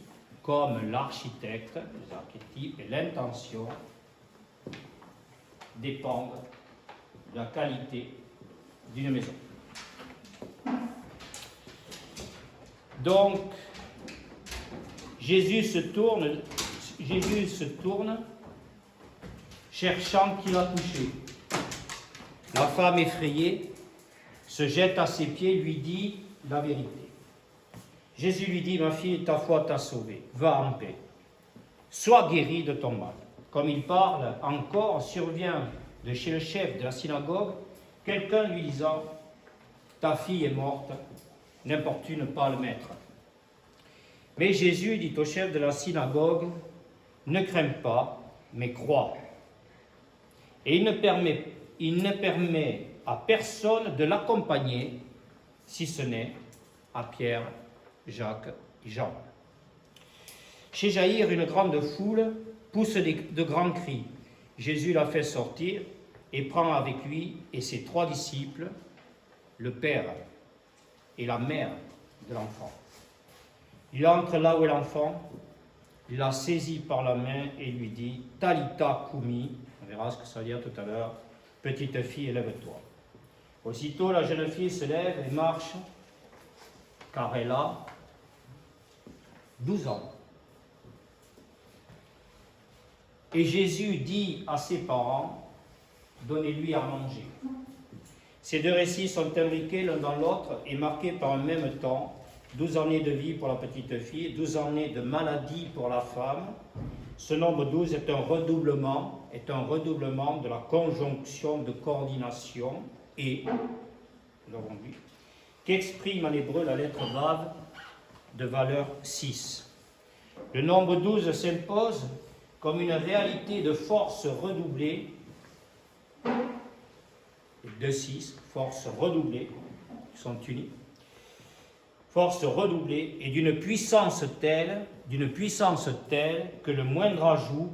comme l'architecte, les archétypes et l'intention dépendent de la qualité d'une maison. » Donc, Jésus se tourne cherchant qui l'a touché. La femme effrayée se jette à ses pieds et lui dit la vérité. Jésus lui dit « Ma fille, ta foi t'a sauvée, va en paix, sois guérie de ton mal. » Comme il parle encore, survient de chez le chef de la synagogue quelqu'un lui disant « Ta fille est morte, n'importune pas le maître. » Mais Jésus dit au chef de la synagogue « Ne crains pas, mais crois. » Et il ne permet à personne de l'accompagner, si ce n'est à Pierre, Jacques et Jean. Chez Jaïr, une grande foule pousse de grands cris. Jésus la fait sortir et prend avec lui et ses 3 disciples le père et la mère de l'enfant. Il entre là où est l'enfant, il la saisit par la main et lui dit « Talita Kumi », on verra ce que ça veut dire tout à l'heure, « Petite fille, élève-toi ». Aussitôt, la jeune fille se lève et marche, car elle a 12 ans. Et Jésus dit à ses parents, donnez-lui à manger. Ces 2 récits sont imbriqués l'un dans l'autre et marqués par un même temps, 12 années de vie pour la petite fille, 12 années de maladie pour la femme. Ce nombre 12 est un redoublement de la conjonction de coordination et, nous l'avons vu, qu'exprime en hébreu la lettre Vav de valeur 6. Le nombre 12 s'impose comme une réalité de force redoublée, de 6, force redoublée, ils sont unis, force redoublée et d'une puissance telle que le moindre ajout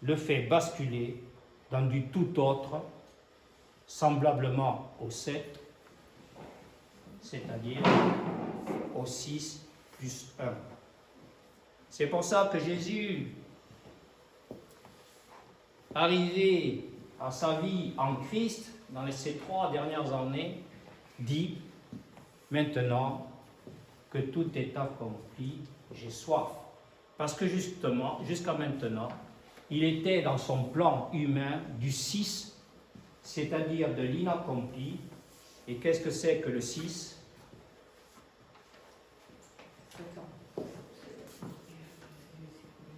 le fait basculer dans du tout autre, semblablement au 7, c'est-à-dire au 6 plus 1. C'est pour ça que Jésus, arrivé à sa vie en Christ, dans ces 3 dernières années, dit « Maintenant que tout est accompli, j'ai soif. » Parce que justement, jusqu'à maintenant, il était dans son plan humain du 6, c'est-à-dire de l'inaccompli. Et qu'est-ce que c'est que le 6 ?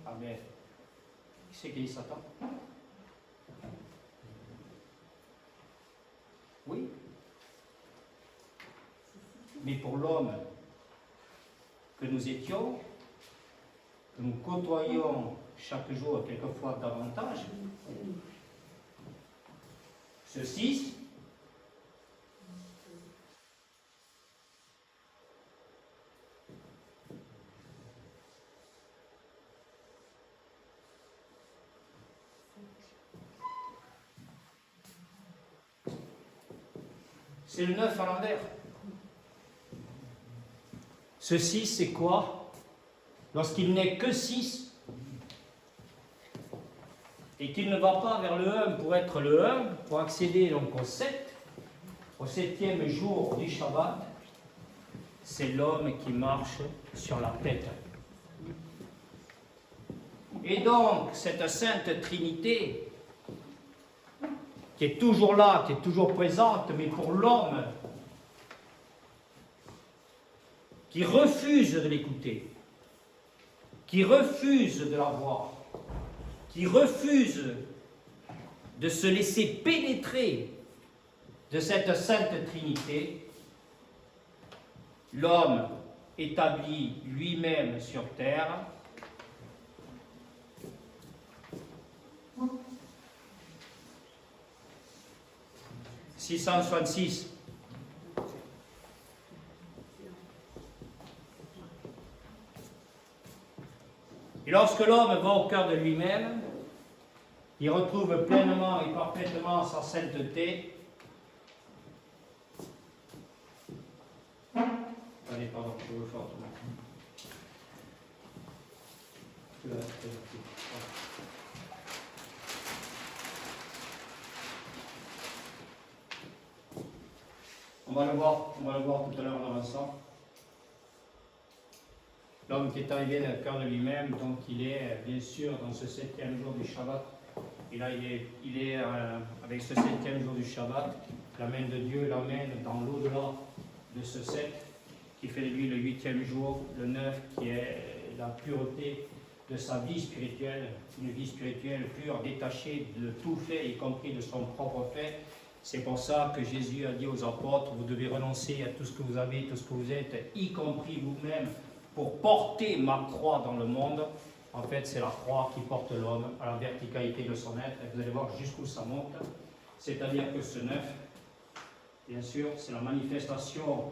Ah mais, qui c'est qui dit Satan ? Oui. Mais pour l'homme que nous étions, que nous côtoyons chaque jour, quelquefois davantage, ce 6, c'est le 9 à l'envers. Ce 6, c'est quoi? Lorsqu'il n'est que 6, et qu'il ne va pas vers le 1 pour être le 1, pour accéder donc au 7, au 7e jour du Shabbat, c'est l'homme qui marche sur la tête. Et donc, cette Sainte Trinité, qui est toujours là, qui est toujours présente, mais pour l'homme qui refuse de l'écouter, qui refuse de la voir, qui refuse de se laisser pénétrer de cette Sainte Trinité, l'homme établi lui-même sur terre, « 666. Et lorsque l'homme va au cœur de lui-même, il retrouve pleinement et parfaitement sa sainteté. Allez, pardon, je veux faire autrement. On va le voir tout à l'heure en avançant. L'homme qui est arrivé au cœur de lui-même, donc il est bien sûr dans ce 7e jour du Shabbat. Et là, il est avec ce 7e jour du Shabbat, la main de Dieu l'amène dans l'au-delà de ce 7, qui fait de lui le 8e jour, le 9, qui est la pureté de sa vie spirituelle, une vie spirituelle pure, détachée de tout fait, y compris de son propre fait. C'est pour ça que Jésus a dit aux apôtres, vous devez renoncer à tout ce que vous avez, tout ce que vous êtes, y compris vous-même, pour porter ma croix dans le monde. En fait, c'est la croix qui porte l'homme à la verticalité de son être. Et vous allez voir jusqu'où ça monte. C'est-à-dire que ce 9, bien sûr, c'est la manifestation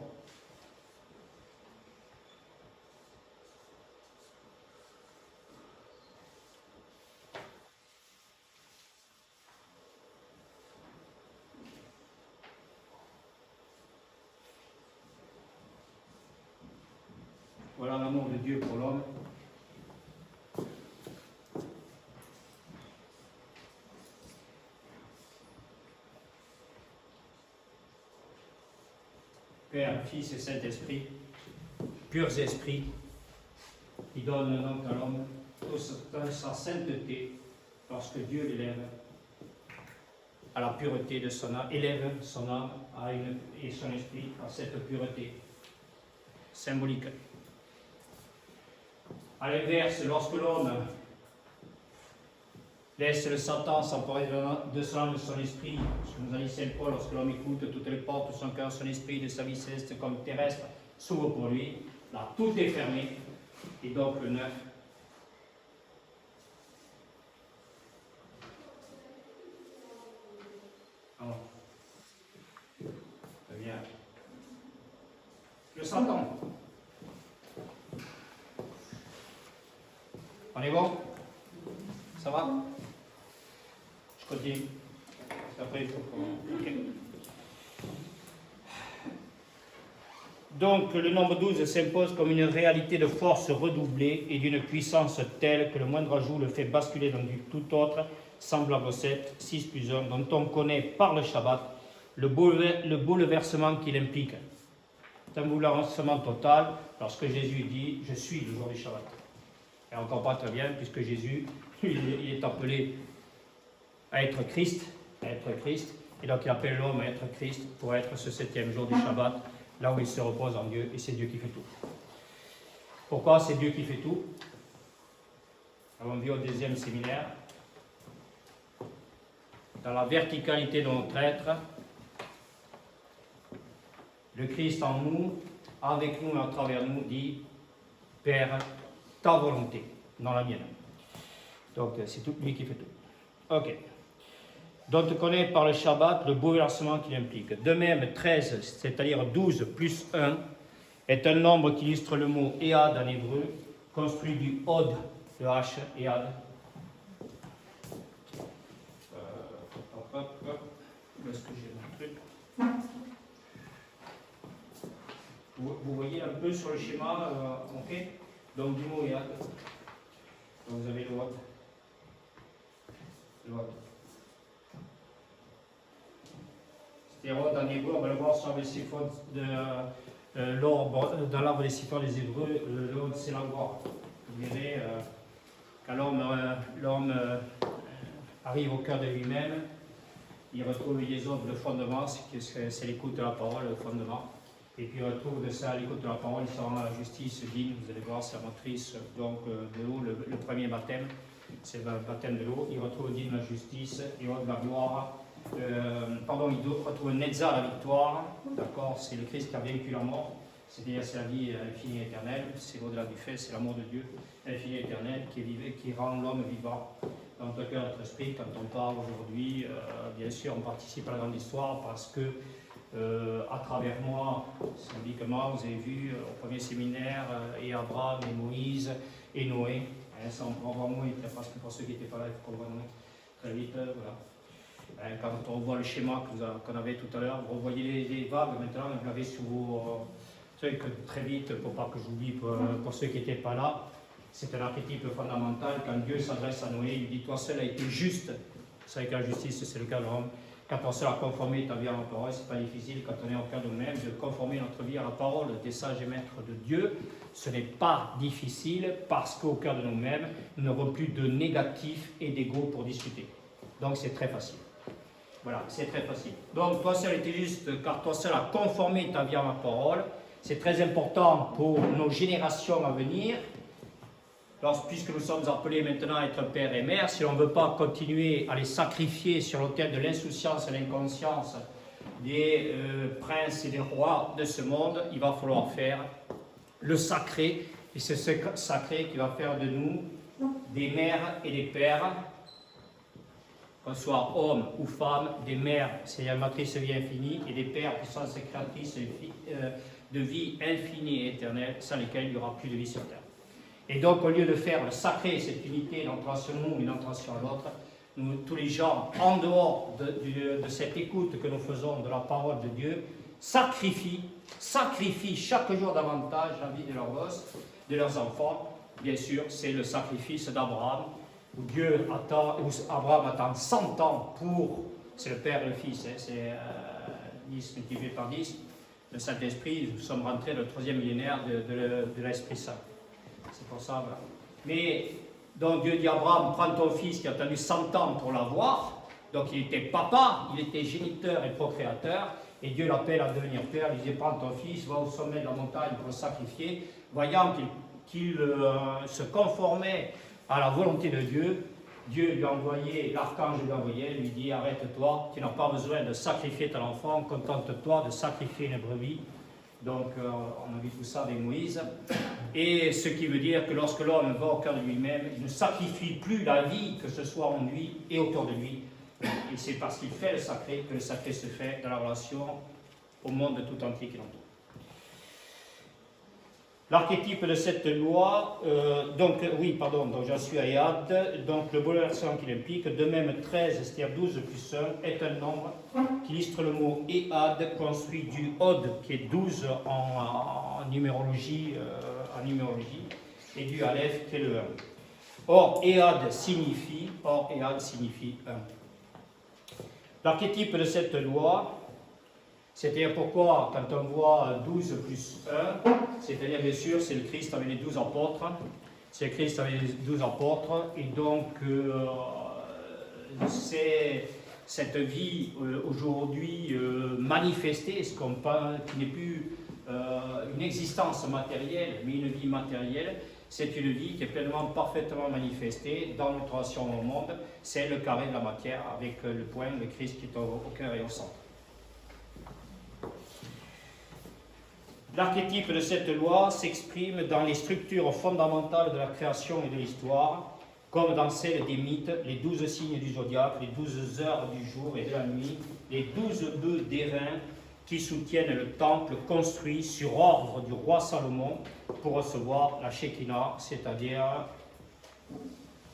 voilà l'amour de Dieu pour l'homme. Père, Fils et Saint-Esprit, purs esprits, qui donnent donc à l'homme toute sa sainteté lorsque Dieu l'élève à la pureté de son âme, élève son âme et son esprit à cette pureté symbolique. À l'inverse, lorsque l'homme laisse le Satan s'emparer de son âme, de son esprit, ce que nous a dit Saint Paul, lorsque l'homme écoute, toutes les portes de son cœur, son esprit, de sa vie céleste comme terrestre, s'ouvrent pour lui. Là, tout est fermé. Et donc le 9. Alors, très bien. Le Satan. On est bon? Ça va? Je continue. Après, il faut qu'on... Okay. Donc, le nombre 12 s'impose comme une réalité de force redoublée et d'une puissance telle que le moindre ajout le fait basculer dans du tout autre, semblable au 7, 6 plus 1, dont on connaît par le Shabbat le bouleversement qu'il implique. C'est un bouleversement total lorsque Jésus dit « Je suis le jour du Shabbat ». Et on comprend très bien, puisque Jésus, il est appelé à être Christ, et donc il appelle l'homme à être Christ pour être ce 7e jour du Shabbat, là où il se repose en Dieu, et c'est Dieu qui fait tout. Pourquoi c'est Dieu qui fait tout? Nous avons vu au 2e séminaire, dans la verticalité de notre être, le Christ en nous, avec nous et à travers nous, dit « Père, ta volonté, non la mienne ». Donc c'est tout lui qui fait tout. Ok. Donc on connaît par le Shabbat le bouleversement qu'il implique. De même, 13, c'est-à-dire 12 plus 1, est un nombre qui illustre le mot Ehad en hébreu, construit du Od, de H, Ehad. Où est-ce que j'ai mon truc? Vous voyez un peu sur le schéma, ok? Donc du mot Ehad. Donc vous avez le Od. C'est Od en hébreu, on va le voir sur les siphons dans l'arbre des siphons des Hébreux, le Od c'est la voix. Vous verrez, quand l'homme arrive au cœur de lui-même, il retrouve les autres, le fondement, c'est l'écoute de la parole, le fondement. Et puis il retrouve de ça l'écoute de la parole, il sort la justice digne, vous allez voir, c'est la motrice donc, de l'eau, le premier baptême. C'est le baptême de l'eau, il retrouve digne la justice, et haut de la gloire. Il retrouve Netza la victoire, d'accord, c'est le Christ qui a vaincu la mort. c'est-à-dire c'est la vie infinie et éternelle, c'est au-delà du fait, c'est l'amour de Dieu, infini et éternel, qui rend l'homme vivant dans notre cœur, notre esprit. Quand on parle aujourd'hui, bien sûr, on participe à la grande histoire parce que, à travers moi, symboliquement, vous avez vu au premier séminaire, et Abraham, et Moïse, et Noé. Ça, on prend vraiment Noé, parce que pour ceux qui n'étaient pas là, il faut qu'on voit Noé très vite. Voilà. Quand on revoit le schéma qu'on avait tout à l'heure, vous revoyez les vagues maintenant, vous l'avez sur vos trucs très vite, pour pas que j'oublie pour ceux qui n'étaient pas là. C'est un archétype fondamental. Quand Dieu s'adresse à Noé, il lui dit: toi seul as été juste. Vous savez que la justice, c'est le cas de l'homme. Quand on sait conformer ta vie à la parole, c'est pas difficile, quand on est au cœur de nous-mêmes, de conformer notre vie à la parole des sages et maîtres de Dieu. Ce n'est pas difficile parce qu'au cœur de nous-mêmes, nous n'avons plus de négatif et d'ego pour discuter. Donc c'est très facile. Voilà, c'est très facile. Donc toi seul était juste, car toi seul as conformé ta vie à ma parole. C'est très important pour nos générations à venir. Puisque nous sommes appelés maintenant à être père et mère, si on ne veut pas continuer à les sacrifier sur l'autel de l'insouciance et l'inconscience des princes et des rois de ce monde, il va falloir faire le sacré. Et c'est ce sacré qui va faire de nous des mères et des pères, qu'on soit homme ou femme, des mères, c'est la matrice vie infinie, et des pères qui sont ces créatrices de vie infinie et éternelle, sans lesquelles il n'y aura plus de vie sur terre. Et donc, au lieu de faire le sacré, cette unité, l'entration nous, une entration à l'autre, nous, tous les gens, en dehors de cette écoute que nous faisons de la parole de Dieu, sacrifient chaque jour davantage la vie de leurs gosses, de leurs enfants. Bien sûr, c'est le sacrifice d'Abraham, où Abraham attend 100 ans pour, c'est le Père et le Fils, c'est 10 multiplié par 10, le Saint-Esprit, nous sommes rentrés dans le 3e millénaire de l'Esprit Saint. C'est pour ça, voilà. Mais, donc Dieu dit à Abraham: prends ton fils qui a attendu 100 ans pour l'avoir. Donc il était papa, il était géniteur et procréateur. Et Dieu l'appelle à devenir père. Il disait: prends ton fils, va au sommet de la montagne pour le sacrifier. Voyant qu'il se conformait à la volonté de Dieu, Dieu lui a envoyé, l'archange Gabriel lui dit: arrête-toi, tu n'as pas besoin de sacrifier ton enfant, contente-toi de sacrifier une brebis. Donc, on a vu tout ça avec Moïse. Et ce qui veut dire que lorsque l'homme va au cœur de lui-même, il ne sacrifie plus la vie, que ce soit en lui et autour de lui. Et c'est parce qu'il fait le sacré que le sacré se fait dans la relation au monde tout entier qui l'entoure. L'archétype de cette loi, donc j'en suis à Ehad, donc le bouleversement qu'il implique, de même 13, c'est-à-dire 12 plus 1, est un nombre qui illustre le mot Ehad, construit du Od, qui est 12 en numérologie, et du Aleph, qui est le 1. Or, Ehad signifie 1. L'archétype de cette loi, c'est-à-dire pourquoi, quand on voit 12 plus 1, c'est-à-dire bien sûr, c'est le Christ avec les 12 apôtres, c'est le Christ avec les 12 apôtres, et donc c'est cette vie aujourd'hui manifestée, qui n'est plus une existence matérielle, mais une vie matérielle. C'est une vie qui est pleinement, parfaitement manifestée dans notre relation au monde. C'est le carré de la matière avec le point, le Christ qui est au cœur et au centre. L'archétype de cette loi s'exprime dans les structures fondamentales de la création et de l'histoire, comme dans celle des mythes, les 12 signes du zodiaque, les 12 heures du jour et de la nuit, les 12 bœufs d'airain qui soutiennent le temple construit sur ordre du roi Salomon pour recevoir la Shekinah, c'est-à-dire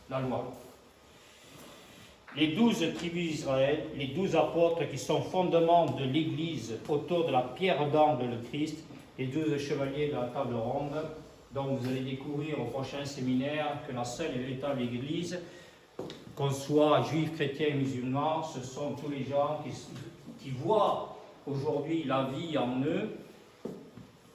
la loi. Les 12 tribus d'Israël, les 12 apôtres qui sont fondements de l'Église autour de la pierre d'angle de Christ, les 12 chevaliers de la table ronde. Donc vous allez découvrir au prochain séminaire que la seule et véritable Église, qu'on soit juif, chrétien et musulman, ce sont tous les gens qui voient aujourd'hui la vie en eux.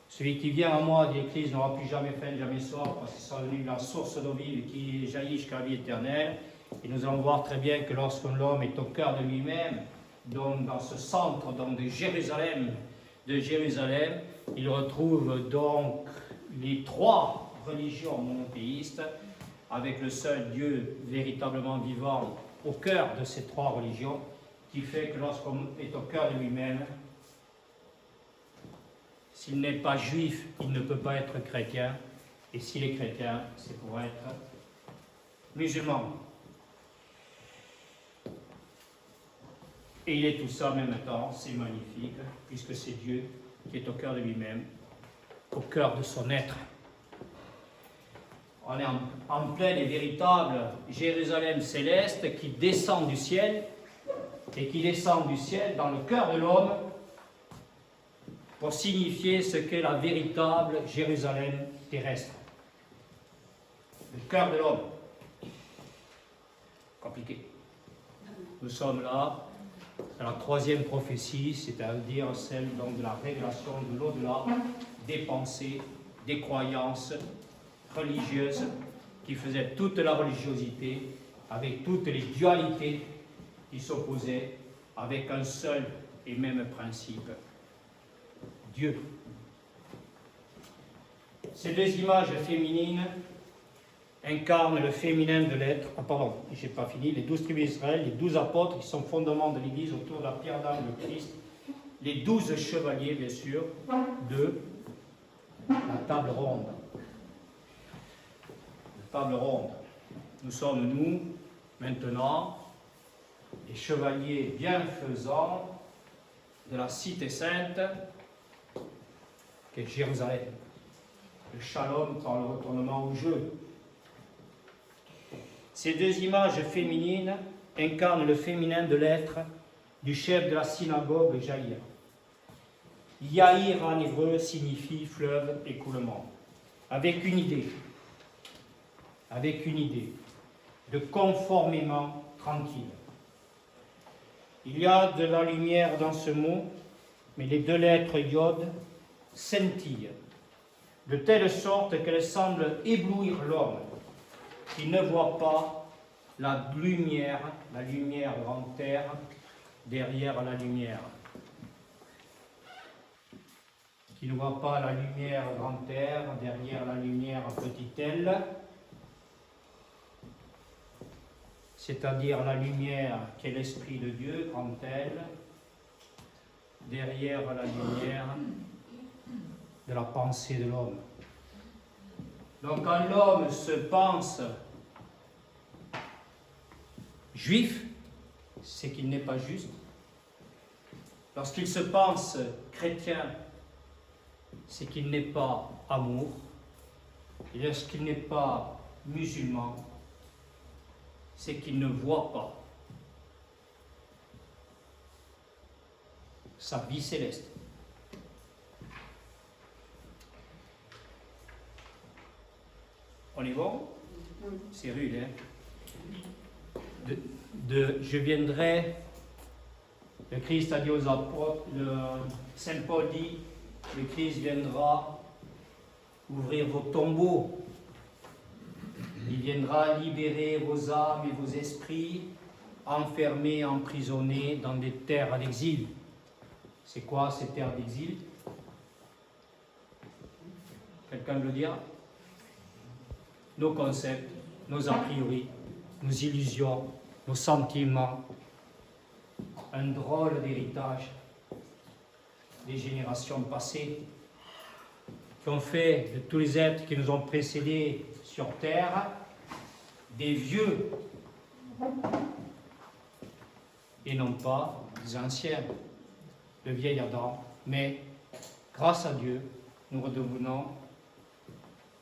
Celui qui vient à moi, dit l'Église, n'aura plus jamais faim, jamais soif, parce qu'ils sont devenus la source d'eau vive qui jaillit jusqu'à la vie éternelle. Et nous allons voir très bien que lorsque l'homme est au cœur de lui-même, donc dans ce centre donc de Jérusalem, il retrouve donc les 3 religions monothéistes, avec le seul Dieu véritablement vivant au cœur de ces 3 religions, qui fait que lorsqu'on est au cœur de lui-même, S'il n'est pas juif, il ne peut pas être chrétien. Et s'il est chrétien, c'est pour être musulman. Et il est tout ça en même temps, c'est magnifique, puisque c'est Dieu qui est au cœur de lui-même, au cœur de son être. On est en pleine et véritable Jérusalem céleste qui descend du ciel, et qui descend du ciel dans le cœur de l'homme, pour signifier ce qu'est la véritable Jérusalem terrestre. Le cœur de l'homme. Compliqué. Nous sommes là, dans la troisième prophétie, c'est-à-dire celle donc de la révélation de l'au-delà, des pensées, des croyances religieuses qui faisaient toute la religiosité, avec toutes les dualités qui s'opposaient, avec un seul et même principe. Dieu. Ces deux images féminines incarnent le féminin de l'être. Ah, pardon, je n'ai pas fini. Les 12 tribus d'Israël, les 12 apôtres qui sont fondements de l'Église autour de la pierre d'angle de Christ, les 12 chevaliers, bien sûr, de la table ronde. La table ronde. Nous sommes, nous, maintenant, les chevaliers bienfaisants de la cité sainte qu'est Jérusalem. Le shalom par le retournement au jeu. Ces deux images féminines incarnent le féminin de l'être du chef de la synagogue Jaïr. Yaïr en hébreu signifie fleuve écoulement. Avec une idée, de conformément tranquille. Il y a de la lumière dans ce mot, mais les deux lettres yod scintillent, de telle sorte qu'elles semblent éblouir l'homme, qui ne voit pas la lumière grande terre derrière la lumière. Qui ne voit pas la lumière grande terre derrière la lumière petite L, c'est-à-dire la lumière qui est l'Esprit de Dieu, grand L, derrière la lumière de la pensée de l'homme. Donc quand l'homme se pense juif, c'est qu'il n'est pas juste. Lorsqu'il se pense chrétien, c'est qu'il n'est pas amour. Et lorsqu'il n'est pas musulman, c'est qu'il ne voit pas sa vie céleste. On est bon? C'est rude, hein? Je viendrai, le Christ a dit aux apôtres, Saint Paul dit, le Christ viendra ouvrir vos tombeaux. Il viendra libérer vos âmes et vos esprits, enfermés, emprisonnés dans des terres d'exil. C'est quoi ces terres d'exil? Quelqu'un me le dira? Nos concepts, nos a priori, nos illusions, nos sentiments, un drôle d'héritage des générations passées qui ont fait de tous les êtres qui nous ont précédés sur terre des vieux et non pas des anciens, le vieil Adam. Mais grâce à Dieu, nous redevenons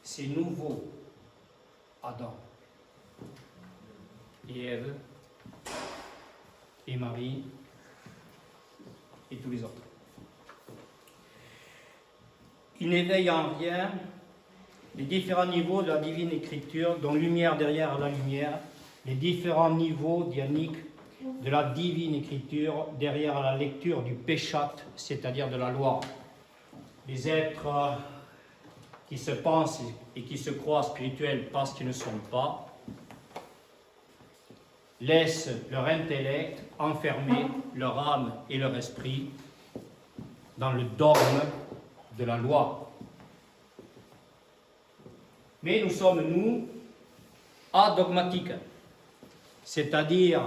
ces nouveaux Adam et Ève et Marie et tous les autres. Il n'éveille en rien les différents niveaux de la divine écriture, dont lumière derrière la lumière, les différents niveaux dianiques de la divine écriture derrière la lecture du péchat, c'est-à-dire de la loi. Les êtres qui se pensent et qui se croient spirituels parce qu'ils ne sont pas, laissent leur intellect enfermer leur âme et leur esprit dans le dogme de la loi. Mais nous sommes, nous, adogmatiques, c'est-à-dire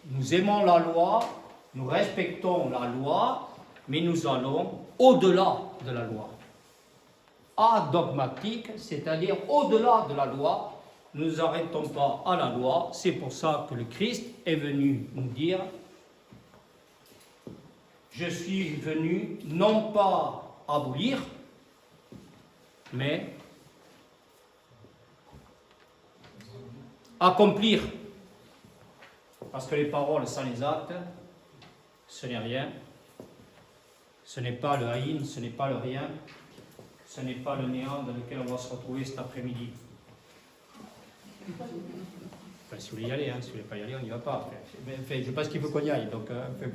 nous aimons la loi, nous respectons la loi, mais nous allons au-delà de la loi. Adogmatique, c'est-à-dire au-delà de la loi. Nous ne nous arrêtons pas à la loi. C'est pour ça que le Christ est venu nous dire: je suis venu non pas abolir, mais accomplir. Parce que les paroles sans les actes, ce n'est rien. Ce n'est pas le haïn, ce n'est pas le rien. Ce n'est pas le néant dans lequel on va se retrouver cet après-midi. Enfin, si vous voulez y aller, si vous ne voulez pas y aller, on n'y va pas. Enfin, je pense qu'il faut qu'on y aille, donc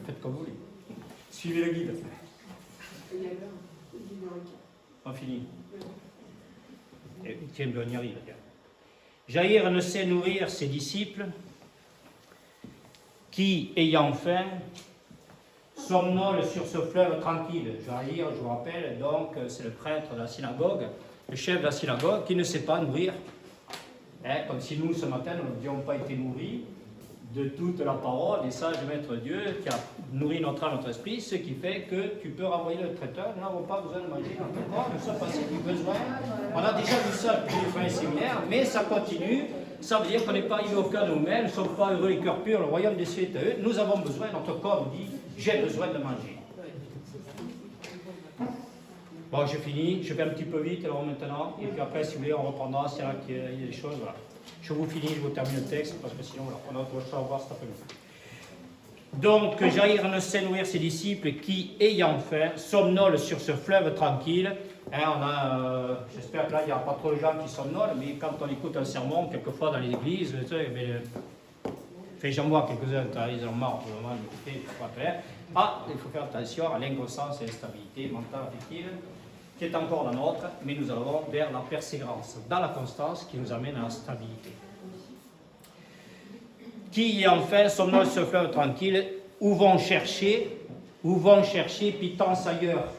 faites comme vous voulez. Suivez le guide. On finit. Et tiens, on y arrive. Jaïr ne sait nourrir ses disciples qui, ayant faim, somnolent sur ce fleuve tranquille. Jaïr, je vous rappelle, donc, c'est le prêtre de la synagogue, le chef de la synagogue, qui ne sait pas nourrir. Comme si nous, ce matin, nous n'avions pas été nourris de toute la parole des sages Maître Dieu qui a nourri notre âme, notre esprit, ce qui fait que tu peux renvoyer le traiteur. Nous n'avons pas besoin de manger dans ton corps, nous sommes passés du besoin. On a déjà vu ça depuis les fins séminaires, mais ça continue. Ça veut dire qu'on n'est pas arrivé au cœur de nous-mêmes, nous ne sommes pas heureux les cœurs purs, le royaume des cieux est à eux. Nous avons besoin, notre corps nous dit: j'ai besoin de manger. Bon, je finis, je vais un petit peu vite alors maintenant, et puis après, si vous voulez, on reprendra s'il y a des choses. Voilà. Je vous finis, je vous termine le texte, parce que sinon, on a autre chose à voir cet après-midi. Donc, Jaïr ne sait nourrir ses disciples qui, ayant faim, somnolent sur ce fleuve tranquille. J'espère que là, il n'y a pas trop de gens qui somnolent, mais quand on écoute un sermon, quelquefois dans les églises, j'en vois quelques-uns, ils ont marre pour le moment d'écouter, il faut faire attention à l'inconscience et l'instabilité mentale affective qui est encore la nôtre, mais nous allons vers la persévérance, dans la constance qui nous amène à la stabilité. Qui enfin somnolent ce fleuve tranquille, où vont chercher pitance ailleurs.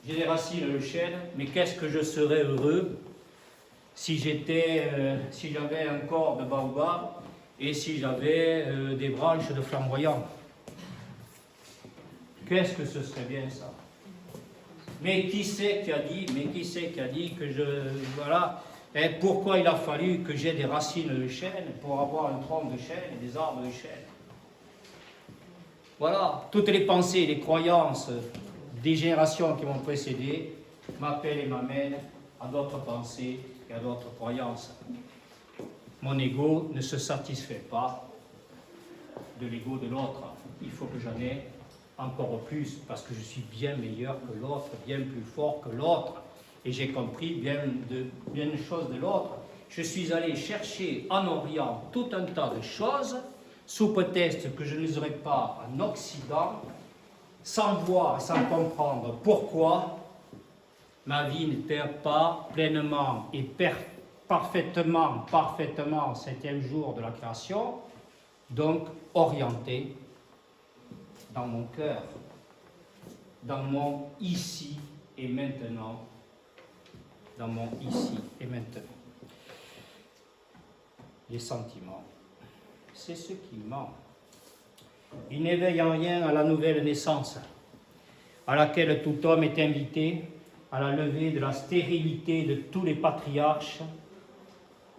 J'ai des racines de chêne, mais qu'est-ce que je serais heureux si j'avais un corps de baobab et si j'avais des branches de flamboyant. Qu'est-ce que ce serait bien ça? Mais qui c'est qui a dit que pourquoi il a fallu que j'ai des racines de chêne pour avoir un tronc de chêne et des arbres de chêne? Voilà, toutes les pensées, les croyances des générations qui m'ont précédé m'appellent et m'amènent à d'autres pensées et à d'autres croyances. Mon ego ne se satisfait pas de l'ego de l'autre. Il faut que j'en ai encore plus, parce que je suis bien meilleur que l'autre, bien plus fort que l'autre, et j'ai compris bien de choses de l'autre. Je suis allé chercher en Orient tout un tas de choses, sous prétexte que je ne les aurais pas en Occident, sans voir, sans comprendre pourquoi ma vie n'était pas pleinement et parfaitement, au 7e jour de la création, donc orientée dans mon cœur, dans mon ici et maintenant, dans mon ici et maintenant. Les sentiments, c'est ce qui manque. Il n'éveille en rien à la nouvelle naissance, à laquelle tout homme est invité, à la levée de la stérilité de tous les patriarches,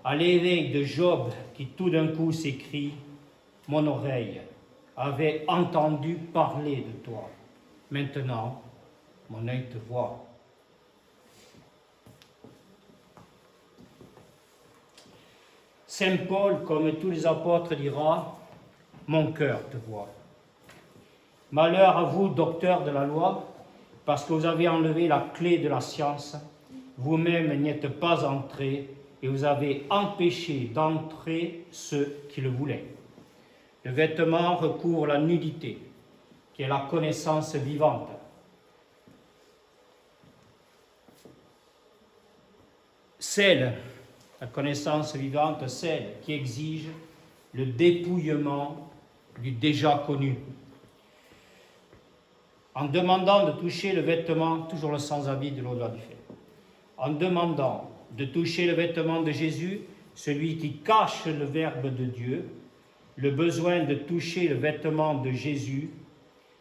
à l'éveil de Job qui tout d'un coup s'écrie: mon oreille avait entendu parler de toi. Maintenant, mon œil te voit. Saint Paul, comme tous les apôtres, dira: mon cœur te voit. Malheur à vous, docteurs de la loi, parce que vous avez enlevé la clé de la science, vous-même n'y êtes pas entrés, et vous avez empêché d'entrer ceux qui le voulaient. Le vêtement recouvre la nudité, qui est la connaissance vivante. La connaissance vivante, celle qui exige le dépouillement du déjà connu. En demandant de toucher le vêtement, toujours le sans-habit de l'au-delà du fait, en demandant de toucher le vêtement de Jésus, celui qui cache le Verbe de Dieu, le besoin de toucher le vêtement de Jésus,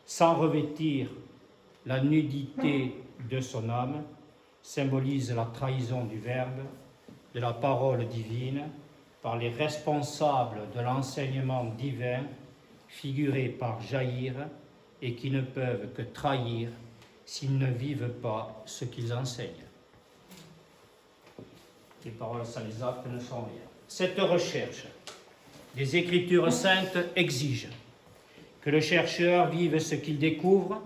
sans revêtir la nudité de son âme, symbolise la trahison du Verbe, de la parole divine, par les responsables de l'enseignement divin, figurés par jaillir et qui ne peuvent que trahir s'ils ne vivent pas ce qu'ils enseignent. Les paroles sans les actes ne sont rien. Cette recherche des Écritures saintes exige que le chercheur vive ce qu'il découvre,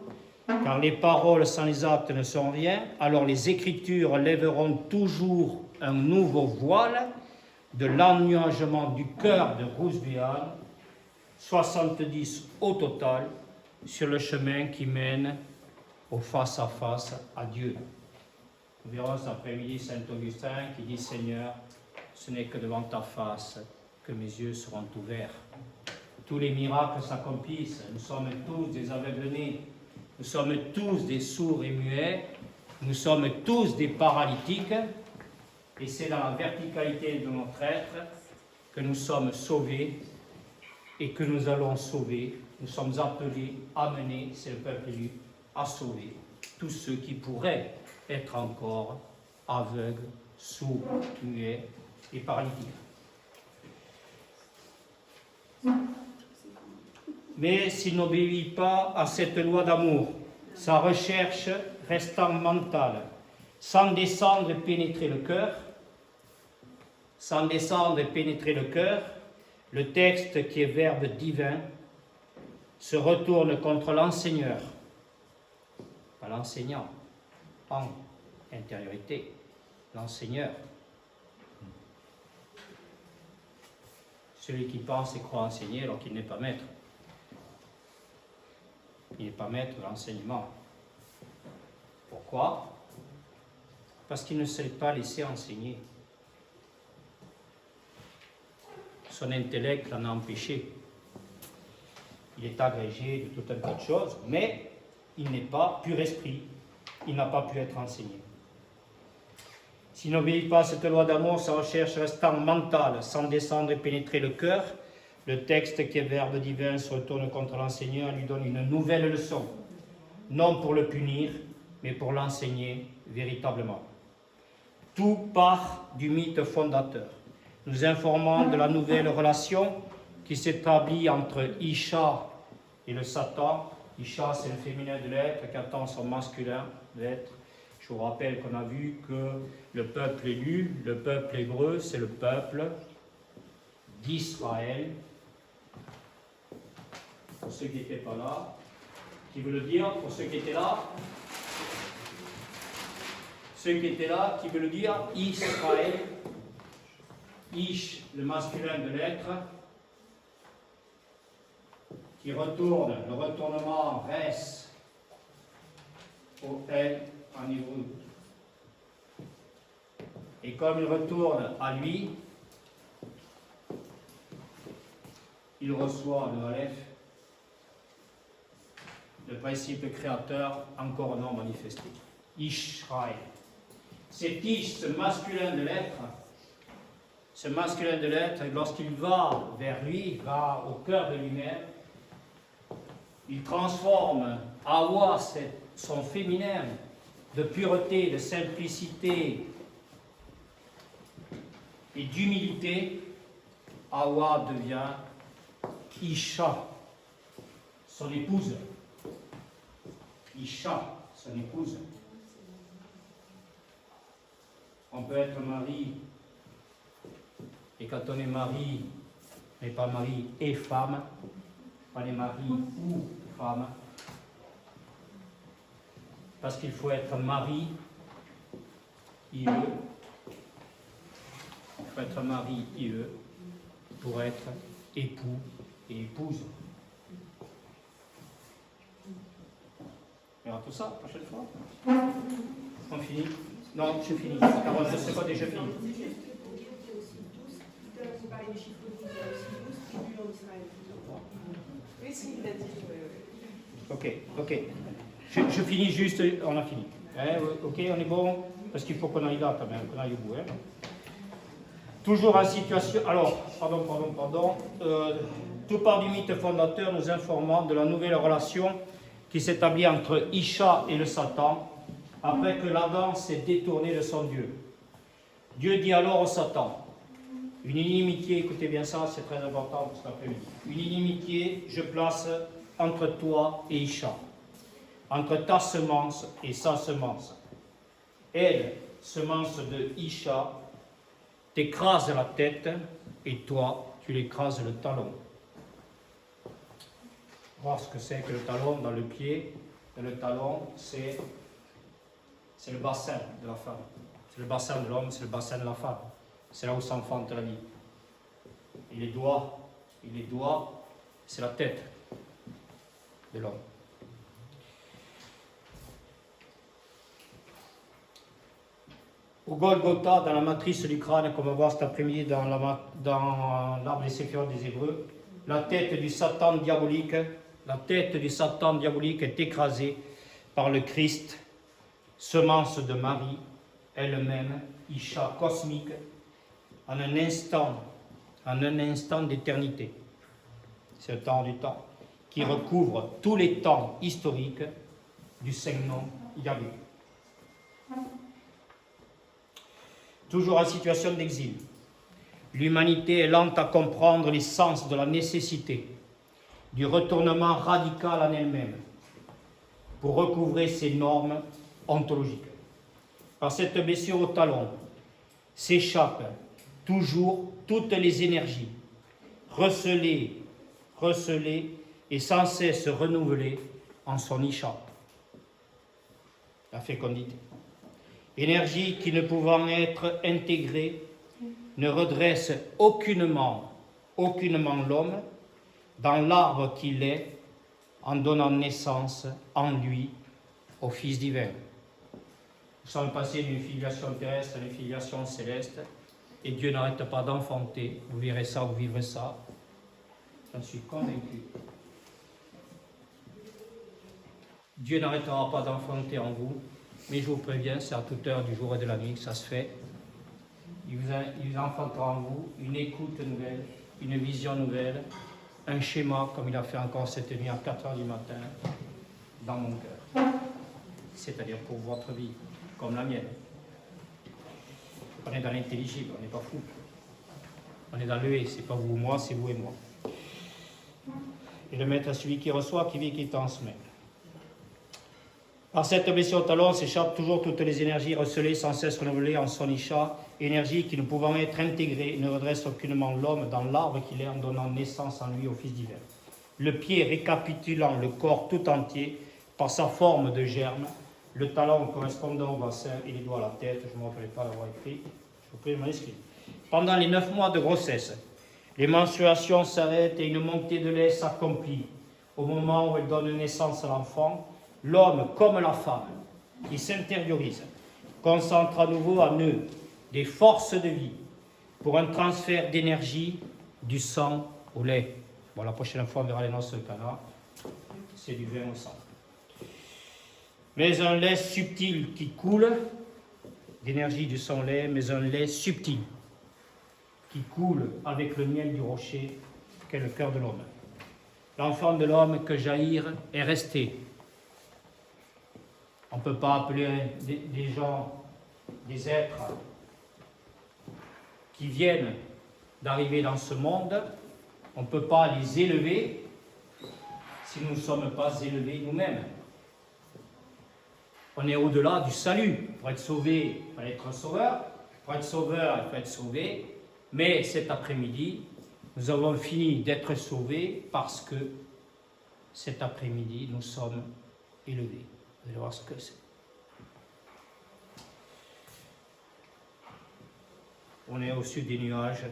car les paroles sans les actes ne sont rien, alors les Écritures lèveront toujours un nouveau voile de l'ennuagement du cœur de Rousbéal, 70 au total, sur le chemin qui mène au face-à-face à Dieu. Nous verrons cet après-midi Saint-Augustin qui dit « Seigneur, ce n'est que devant ta face que mes yeux seront ouverts. » Tous les miracles s'accomplissent, nous sommes tous des aveugles-nés, nous sommes tous des sourds et muets, nous sommes tous des paralytiques, et c'est dans la verticalité de notre être que nous sommes sauvés et que nous allons sauver. Nous sommes appelés, amenés, c'est le peuple élu, à sauver tous ceux qui pourraient être encore aveugles, sourds, muets et paralytiques. Mais s'il n'obéit pas à cette loi d'amour, sa recherche restant mentale, sans descendre et pénétrer le cœur, le texte qui est verbe divin se retourne contre l'enseigneur, pas l'enseignant, en intériorité, l'enseigneur. Celui qui pense et croit enseigner alors qu'il n'est pas maître. Il n'est pas maître de l'enseignement. Pourquoi? Parce qu'il ne s'est pas laissé enseigner. Son intellect l'en a empêché. Il est agrégé de tout un tas de choses, mais il n'est pas pur esprit. Il n'a pas pu être enseigné. S'il n'obéit pas à cette loi d'amour, sa recherche restant mentale, sans descendre et pénétrer le cœur, le texte qui est verbe divin se retourne contre l'enseignant et lui donne une nouvelle leçon, non pour le punir, mais pour l'enseigner véritablement. Tout part du mythe fondateur, nous informant de la nouvelle relation qui s'établit entre Isha et le Satan. Isha, c'est le féminin de l'être, Satan, son masculin de l'être. Je vous rappelle qu'on a vu que le peuple élu, le peuple hébreu, c'est le peuple d'Israël. Pour ceux qui n'étaient pas là, qui veut le dire, pour ceux qui étaient là, qui veut le dire, Israël, Ish, le masculin de l'être, qui retourne, le retournement res au El en hébreu. Et comme il retourne à lui, il reçoit le Aleph, le principe créateur encore non manifesté. Israël. Cet Ish, ce masculin de l'être, lorsqu'il va vers lui, va au cœur de lui-même, il transforme Hawa, son féminin, de pureté, de simplicité et d'humilité. Hawa devient Isha, son épouse. Isha, son épouse. On peut être mari, et quand on est mari, n'est pas mari et femme, on est mari ou femme, parce qu'il faut être mari, IE, il faut être mari, IE, pour être époux et épouse. On verra tout ça la prochaine fois. On finit? Non, je finis. Alors, je sais pas déjà fini. Vous parlez du chiffre 12, il y a aussi 12 tribus en Israël. Oui, c'est il a dit. Ok. Je finis juste, on a fini. Ok, on est bon? Parce qu'il faut qu'on aille là quand même, qu'on aille au bout. Toujours en situation... Alors, pardon. Tout part du mythe fondateur nous informant de la nouvelle relation qui s'établit entre Isha et le Satan, après que l'Adam s'est détourné de son Dieu. Dieu dit alors au Satan, une inimitié, écoutez bien ça, c'est très important pour cet après-midi, une inimitié je place entre toi et Isha, entre ta semence et sa semence. Elle, semence de Isha, t'écrase la tête et toi, tu l'écrases le talon. Voir ce que c'est que le talon dans le pied. Et le talon, c'est le bassin de la femme. C'est le bassin de l'homme, c'est le bassin de la femme. C'est là où s'enfante la vie. Et les doigts, c'est la tête de l'homme. Au Golgotha, dans la matrice du crâne, comme on va voir cet après-midi dans l'arbre des Séphirotes des Hébreux, la tête du Satan diabolique est écrasée par le Christ, semence de Marie, elle-même, Isha cosmique, en un instant d'éternité. C'est le temps du temps, qui recouvre tous les temps historiques du Saint-Nom Yahvé. Toujours en situation d'exil, l'humanité est lente à comprendre l'essence de la nécessité du retournement radical en elle-même pour recouvrer ses normes ontologiques. Par cette blessure au talon s'échappent toujours toutes les énergies, recelées et sans cesse renouvelées en son Isha, la fécondité. Énergie qui, ne pouvant être intégrée, ne redresse aucunement l'homme dans l'arbre qu'il est, en donnant naissance en lui au Fils divin. Nous sommes passés d'une filiation terrestre à une filiation céleste, et Dieu n'arrête pas d'enfanter. Vous verrez ça, vous vivrez ça. J'en suis convaincu. Dieu n'arrêtera pas d'enfanter en vous, mais je vous préviens, c'est à toute heure du jour et de la nuit que ça se fait. Il vous enfantera en vous une écoute nouvelle, une vision nouvelle, un schéma, comme il a fait encore cette nuit à 4 heures du matin, dans mon cœur. C'est-à-dire pour votre vie, comme la mienne. On est dans l'intelligible, on n'est pas fou. On est dans le et, c'est pas vous ou moi, c'est vous et moi. Et le maître à celui qui reçoit, qui vit, qui transmet. Par cette blessure au talon s'échappent toujours toutes les énergies recelées, sans cesse renouvelées en son Isha, énergie qui, ne pouvant être intégrée, ne redresse aucunement l'homme dans l'arbre qu'il est en donnant naissance en lui au Fils divin. Le pied récapitulant le corps tout entier par sa forme de germe, le talon correspondant au bassin et les doigts à la tête, je ne me rappelle pas l'avoir écrit, je vous prie de m'inscrire. Pendant les 9 mois de grossesse, les menstruations s'arrêtent et une montée de lait s'accomplit. Au moment où elle donne naissance à l'enfant, l'homme, comme la femme, qui s'intériorise, concentre à nouveau en eux des forces de vie pour un transfert d'énergie du sang au lait. Bon, la prochaine fois, on verra les noces de Cana. C'est du vin au sang. Mais un lait subtil qui coule, d'énergie du sang au lait, mais un lait subtil qui coule avec le miel du rocher qu'est le cœur de l'homme. L'enfant de l'homme que Jaïr est resté. On ne peut pas appeler des gens, des êtres qui viennent d'arriver dans ce monde, on ne peut pas les élever si nous ne sommes pas élevés nous-mêmes. On est au-delà du salut. Pour être sauvé, il faut être un sauveur. Pour être sauveur, il faut être sauvé. Mais cet après-midi, nous avons fini d'être sauvés parce que cet après-midi, nous sommes élevés. Vous allez voir ce que c'est. On est au-dessus des nuages.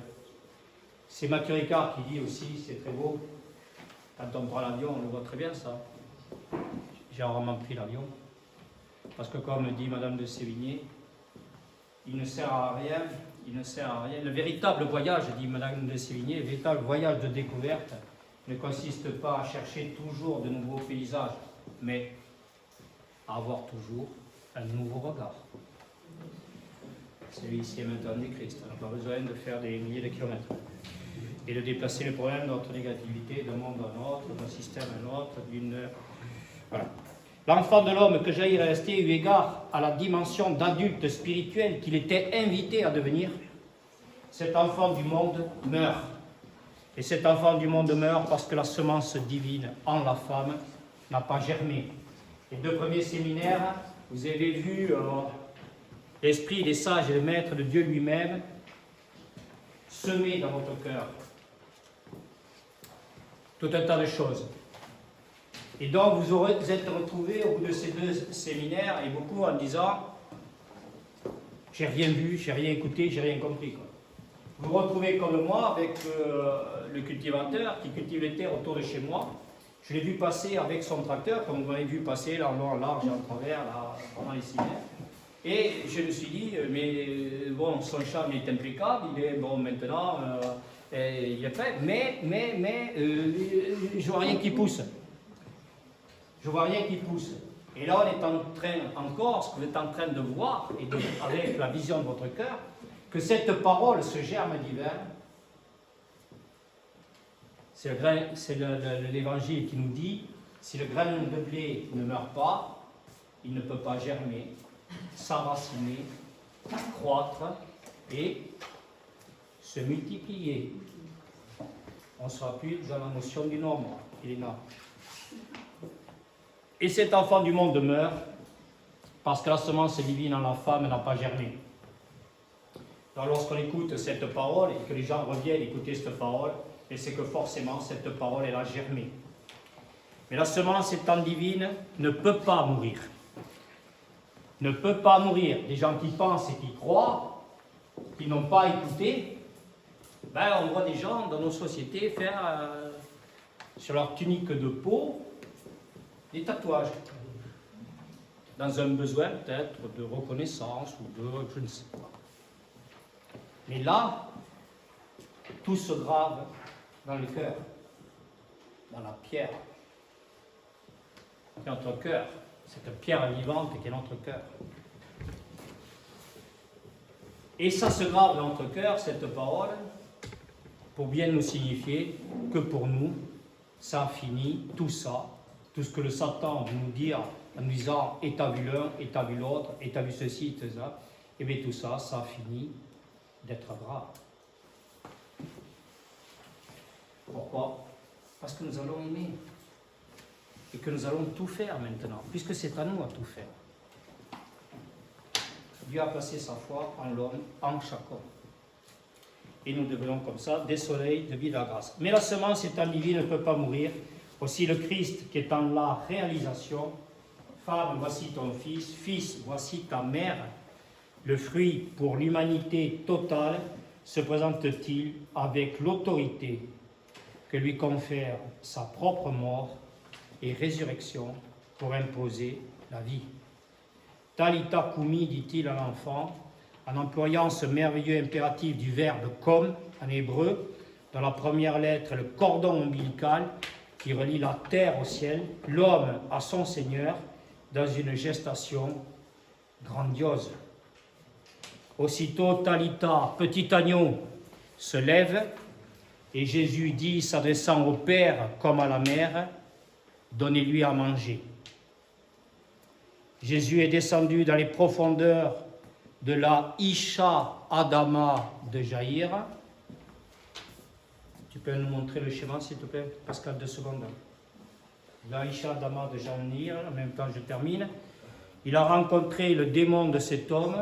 C'est Mathieu Ricard qui dit aussi, c'est très beau, quand on prend l'avion, on le voit très bien ça. J'ai rarement pris l'avion. Parce que comme dit Madame de Sévigné, il ne sert à rien. Le véritable voyage, dit Madame de Sévigné, le véritable voyage de découverte ne consiste pas à chercher toujours de nouveaux paysages, mais à avoir toujours un nouveau regard. Celui-ci est maintenant du Christ. On n'a pas besoin de faire des milliers de kilomètres et de déplacer le problème de notre négativité d'un monde à un autre, d'un système à un autre, Voilà. L'enfant de l'homme que Jaïr est resté eu égard à la dimension d'adulte spirituel qu'il était invité à devenir. Cet enfant du monde meurt. Et cet enfant du monde meurt parce que la semence divine en la femme n'a pas germé. Les 2 premiers séminaires, vous avez vu l'esprit des sages et le maître de Dieu lui-même semer dans votre cœur tout un tas de choses. Et donc vous êtes retrouvés au bout de ces 2 séminaires et beaucoup en disant « j'ai rien vu, j'ai rien écouté, j'ai rien compris ». Vous vous retrouvez comme moi avec le cultivateur qui cultive les terres autour de chez moi. Je l'ai vu passer avec son tracteur, comme vous m'avez vu passer là, en long, en large et en travers, là, pendant les séminaires. Et je me suis dit, mais bon, son charme est impeccable, il est bon maintenant, il est prêt, mais je vois rien qui pousse. Je vois rien qui pousse. Et là, on est en train, encore, ce que vous êtes en train de voir, et avec la vision de votre cœur, que cette parole, ce germe divin, c'est l'évangile qui nous dit, si le grain de blé ne meurt pas, il ne peut pas germer, s'enraciner, croître et se multiplier. On ne sera plus dans la notion du nombre, il est là. Et cet enfant du monde meurt parce que la semence divine en la femme n'a pas germé. Alors lorsqu'on écoute cette parole et que les gens reviennent écouter cette parole, et c'est que forcément cette parole elle a germé. Mais la semence étant divine ne peut pas mourir. Ne peut pas mourir. Les gens qui pensent et qui croient, qui n'ont pas écouté, on voit des gens dans nos sociétés faire sur leur tunique de peau des tatouages. Dans un besoin peut-être de reconnaissance ou de je ne sais quoi. Mais là, tout se grave dans le cœur, dans la pierre. C'est notre cœur, cette pierre vivante qui est notre cœur. Et ça se grave dans notre cœur, cette parole, pour bien nous signifier que pour nous, ça a fini, tout ça, tout ce que le Satan veut nous dire en nous disant « et t'as vu l'un, et t'as vu l'autre, et t'as vu ceci, tout ça », et bien tout ça, ça a fini d'être grave. Pourquoi? Parce que nous allons aimer. Et que nous allons tout faire maintenant, puisque c'est à nous à tout faire. Dieu a placé sa foi en l'homme, en chaque homme. Et nous devenons comme ça des soleils de vie de la grâce. Mais la semence étant divine ne peut pas mourir. Aussi le Christ qui est en la réalisation. Femme, voici ton fils. Fils, voici ta mère. Le fruit pour l'humanité totale se présente-t-il avec l'autorité que lui confère sa propre mort et résurrection pour imposer la vie. Talita Kumi, dit-il à l'enfant, en employant ce merveilleux impératif du verbe comme en hébreu, dans la première lettre, le cordon ombilical qui relie la terre au ciel, l'homme à son Seigneur, dans une gestation grandiose. Aussitôt, Talita, petit agneau, se lève, et Jésus dit, s'adressant au Père comme à la mère, donnez-lui à manger. Jésus est descendu dans les profondeurs de la Isha Adama de Jaïr. Tu peux nous montrer le schéma, s'il te plaît, Pascal, 2 secondes. La Isha Adama de Jaïr, en même temps je termine. Il a rencontré le démon de cet homme.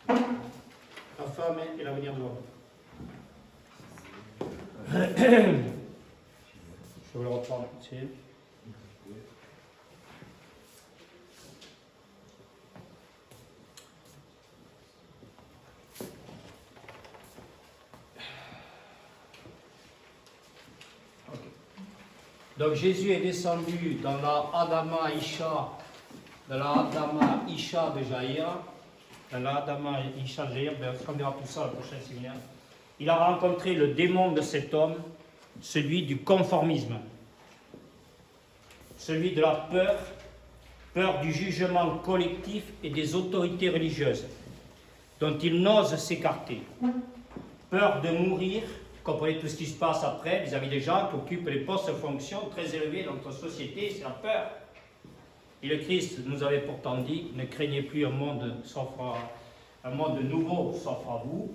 La femme et l'avenir de l'homme. Je vais le reprendre ici. Donc Jésus est descendu dans la Adama Isha, de Jaïr. Dans la Adama Isha de Jaïr, on verra tout ça au prochain séminaire. Il a rencontré le démon de cet homme, celui du conformisme, celui de la peur du jugement collectif et des autorités religieuses. dont ils n'osent s'écarter. Peur de mourir, vous comprenez tout ce qui se passe après vis-à-vis des gens qui occupent les postes de fonction très élevés dans notre société, c'est la peur. Et le Christ nous avait pourtant dit, ne craignez plus un monde nouveau s'offre à vous.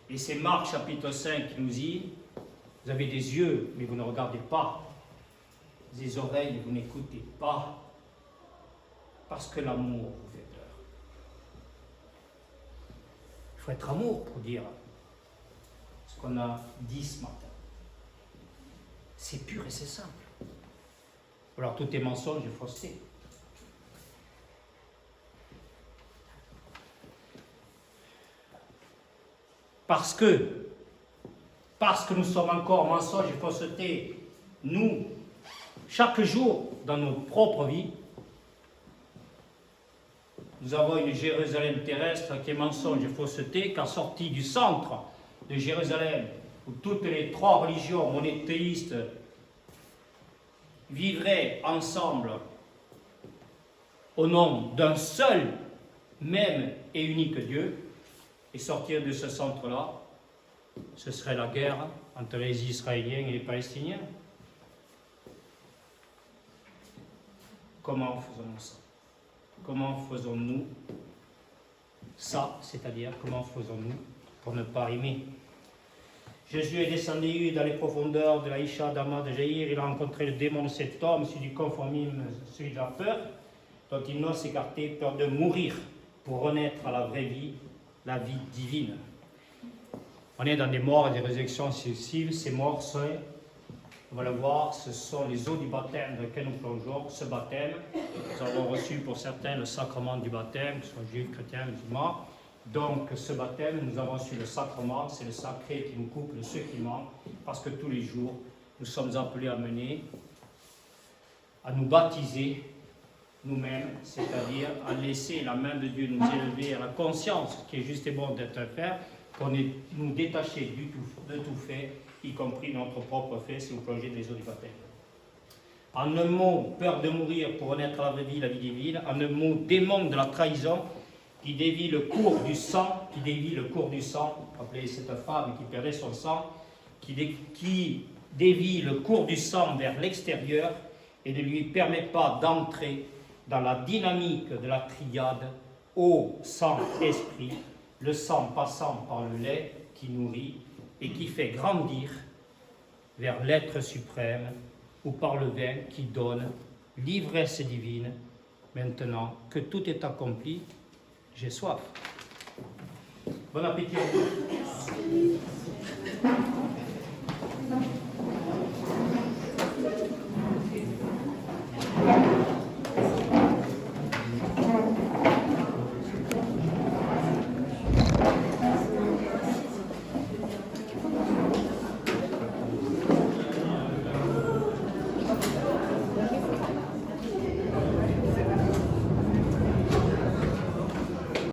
Et c'est Marc chapitre 5 qui nous dit, vous avez des yeux, mais vous ne regardez pas, des oreilles, mais vous n'écoutez pas, parce que l'amour vous fait peur. Il faut être amour pour dire ce qu'on a dit ce matin. C'est pur et c'est simple. Alors tout est mensonge et fausseté. Parce que nous sommes encore mensonges et fausseté, nous, chaque jour dans nos propres vies, nous avons une Jérusalem terrestre qui est mensonge et fausseté, car sortie du centre de Jérusalem, où toutes les trois religions monothéistes vivraient ensemble au nom d'un seul, même et unique Dieu, et sortir de ce centre-là, ce serait la guerre entre les Israéliens et les Palestiniens. Comment faisons-nous ça? Comment faisons-nous ça? C'est-à-dire, comment faisons-nous pour ne pas aimer? Jésus est descendu dans les profondeurs de l'Aïcha d'Ama de Jaïr. Il a rencontré le démon de cet homme, celui du conformisme, celui de la peur, dont il n'ose s'écarter, peur de mourir pour renaître à la vraie vie, la vie divine. On est dans des morts et des résurrections successives. Ces morts sont, on va le voir, ce sont les eaux du baptême dans lesquelles nous plongeons. Ce baptême, nous avons reçu pour certains le sacrement du baptême, que ce soit juifs, chrétiens, musulmans. Donc ce baptême, nous avons reçu le sacrement, c'est le sacré qui nous coupe de ceux qui manquent, parce que tous les jours, nous sommes appelés à mener, à nous baptiser nous-mêmes, c'est-à-dire à laisser la main de Dieu nous élever à la conscience qui est juste et bon d'être fait, pour nous détacher de tout fait, y compris notre propre fait, si vous plongez dans les eaux du baptême. En un mot, peur de mourir pour renaître à la vraie vie, la vie divine. En un mot, démon de la trahison qui dévie le cours du sang, rappelez cette femme qui perdait son sang, qui dévie le cours du sang vers l'extérieur et ne lui permet pas d'entrer dans la dynamique de la triade eau, sang, esprit, le sang passant par le lait qui nourrit et qui fait grandir vers l'être suprême, ou par le vin qui donne l'ivresse divine. Maintenant que tout est accompli, j'ai soif. Bon appétit à vous.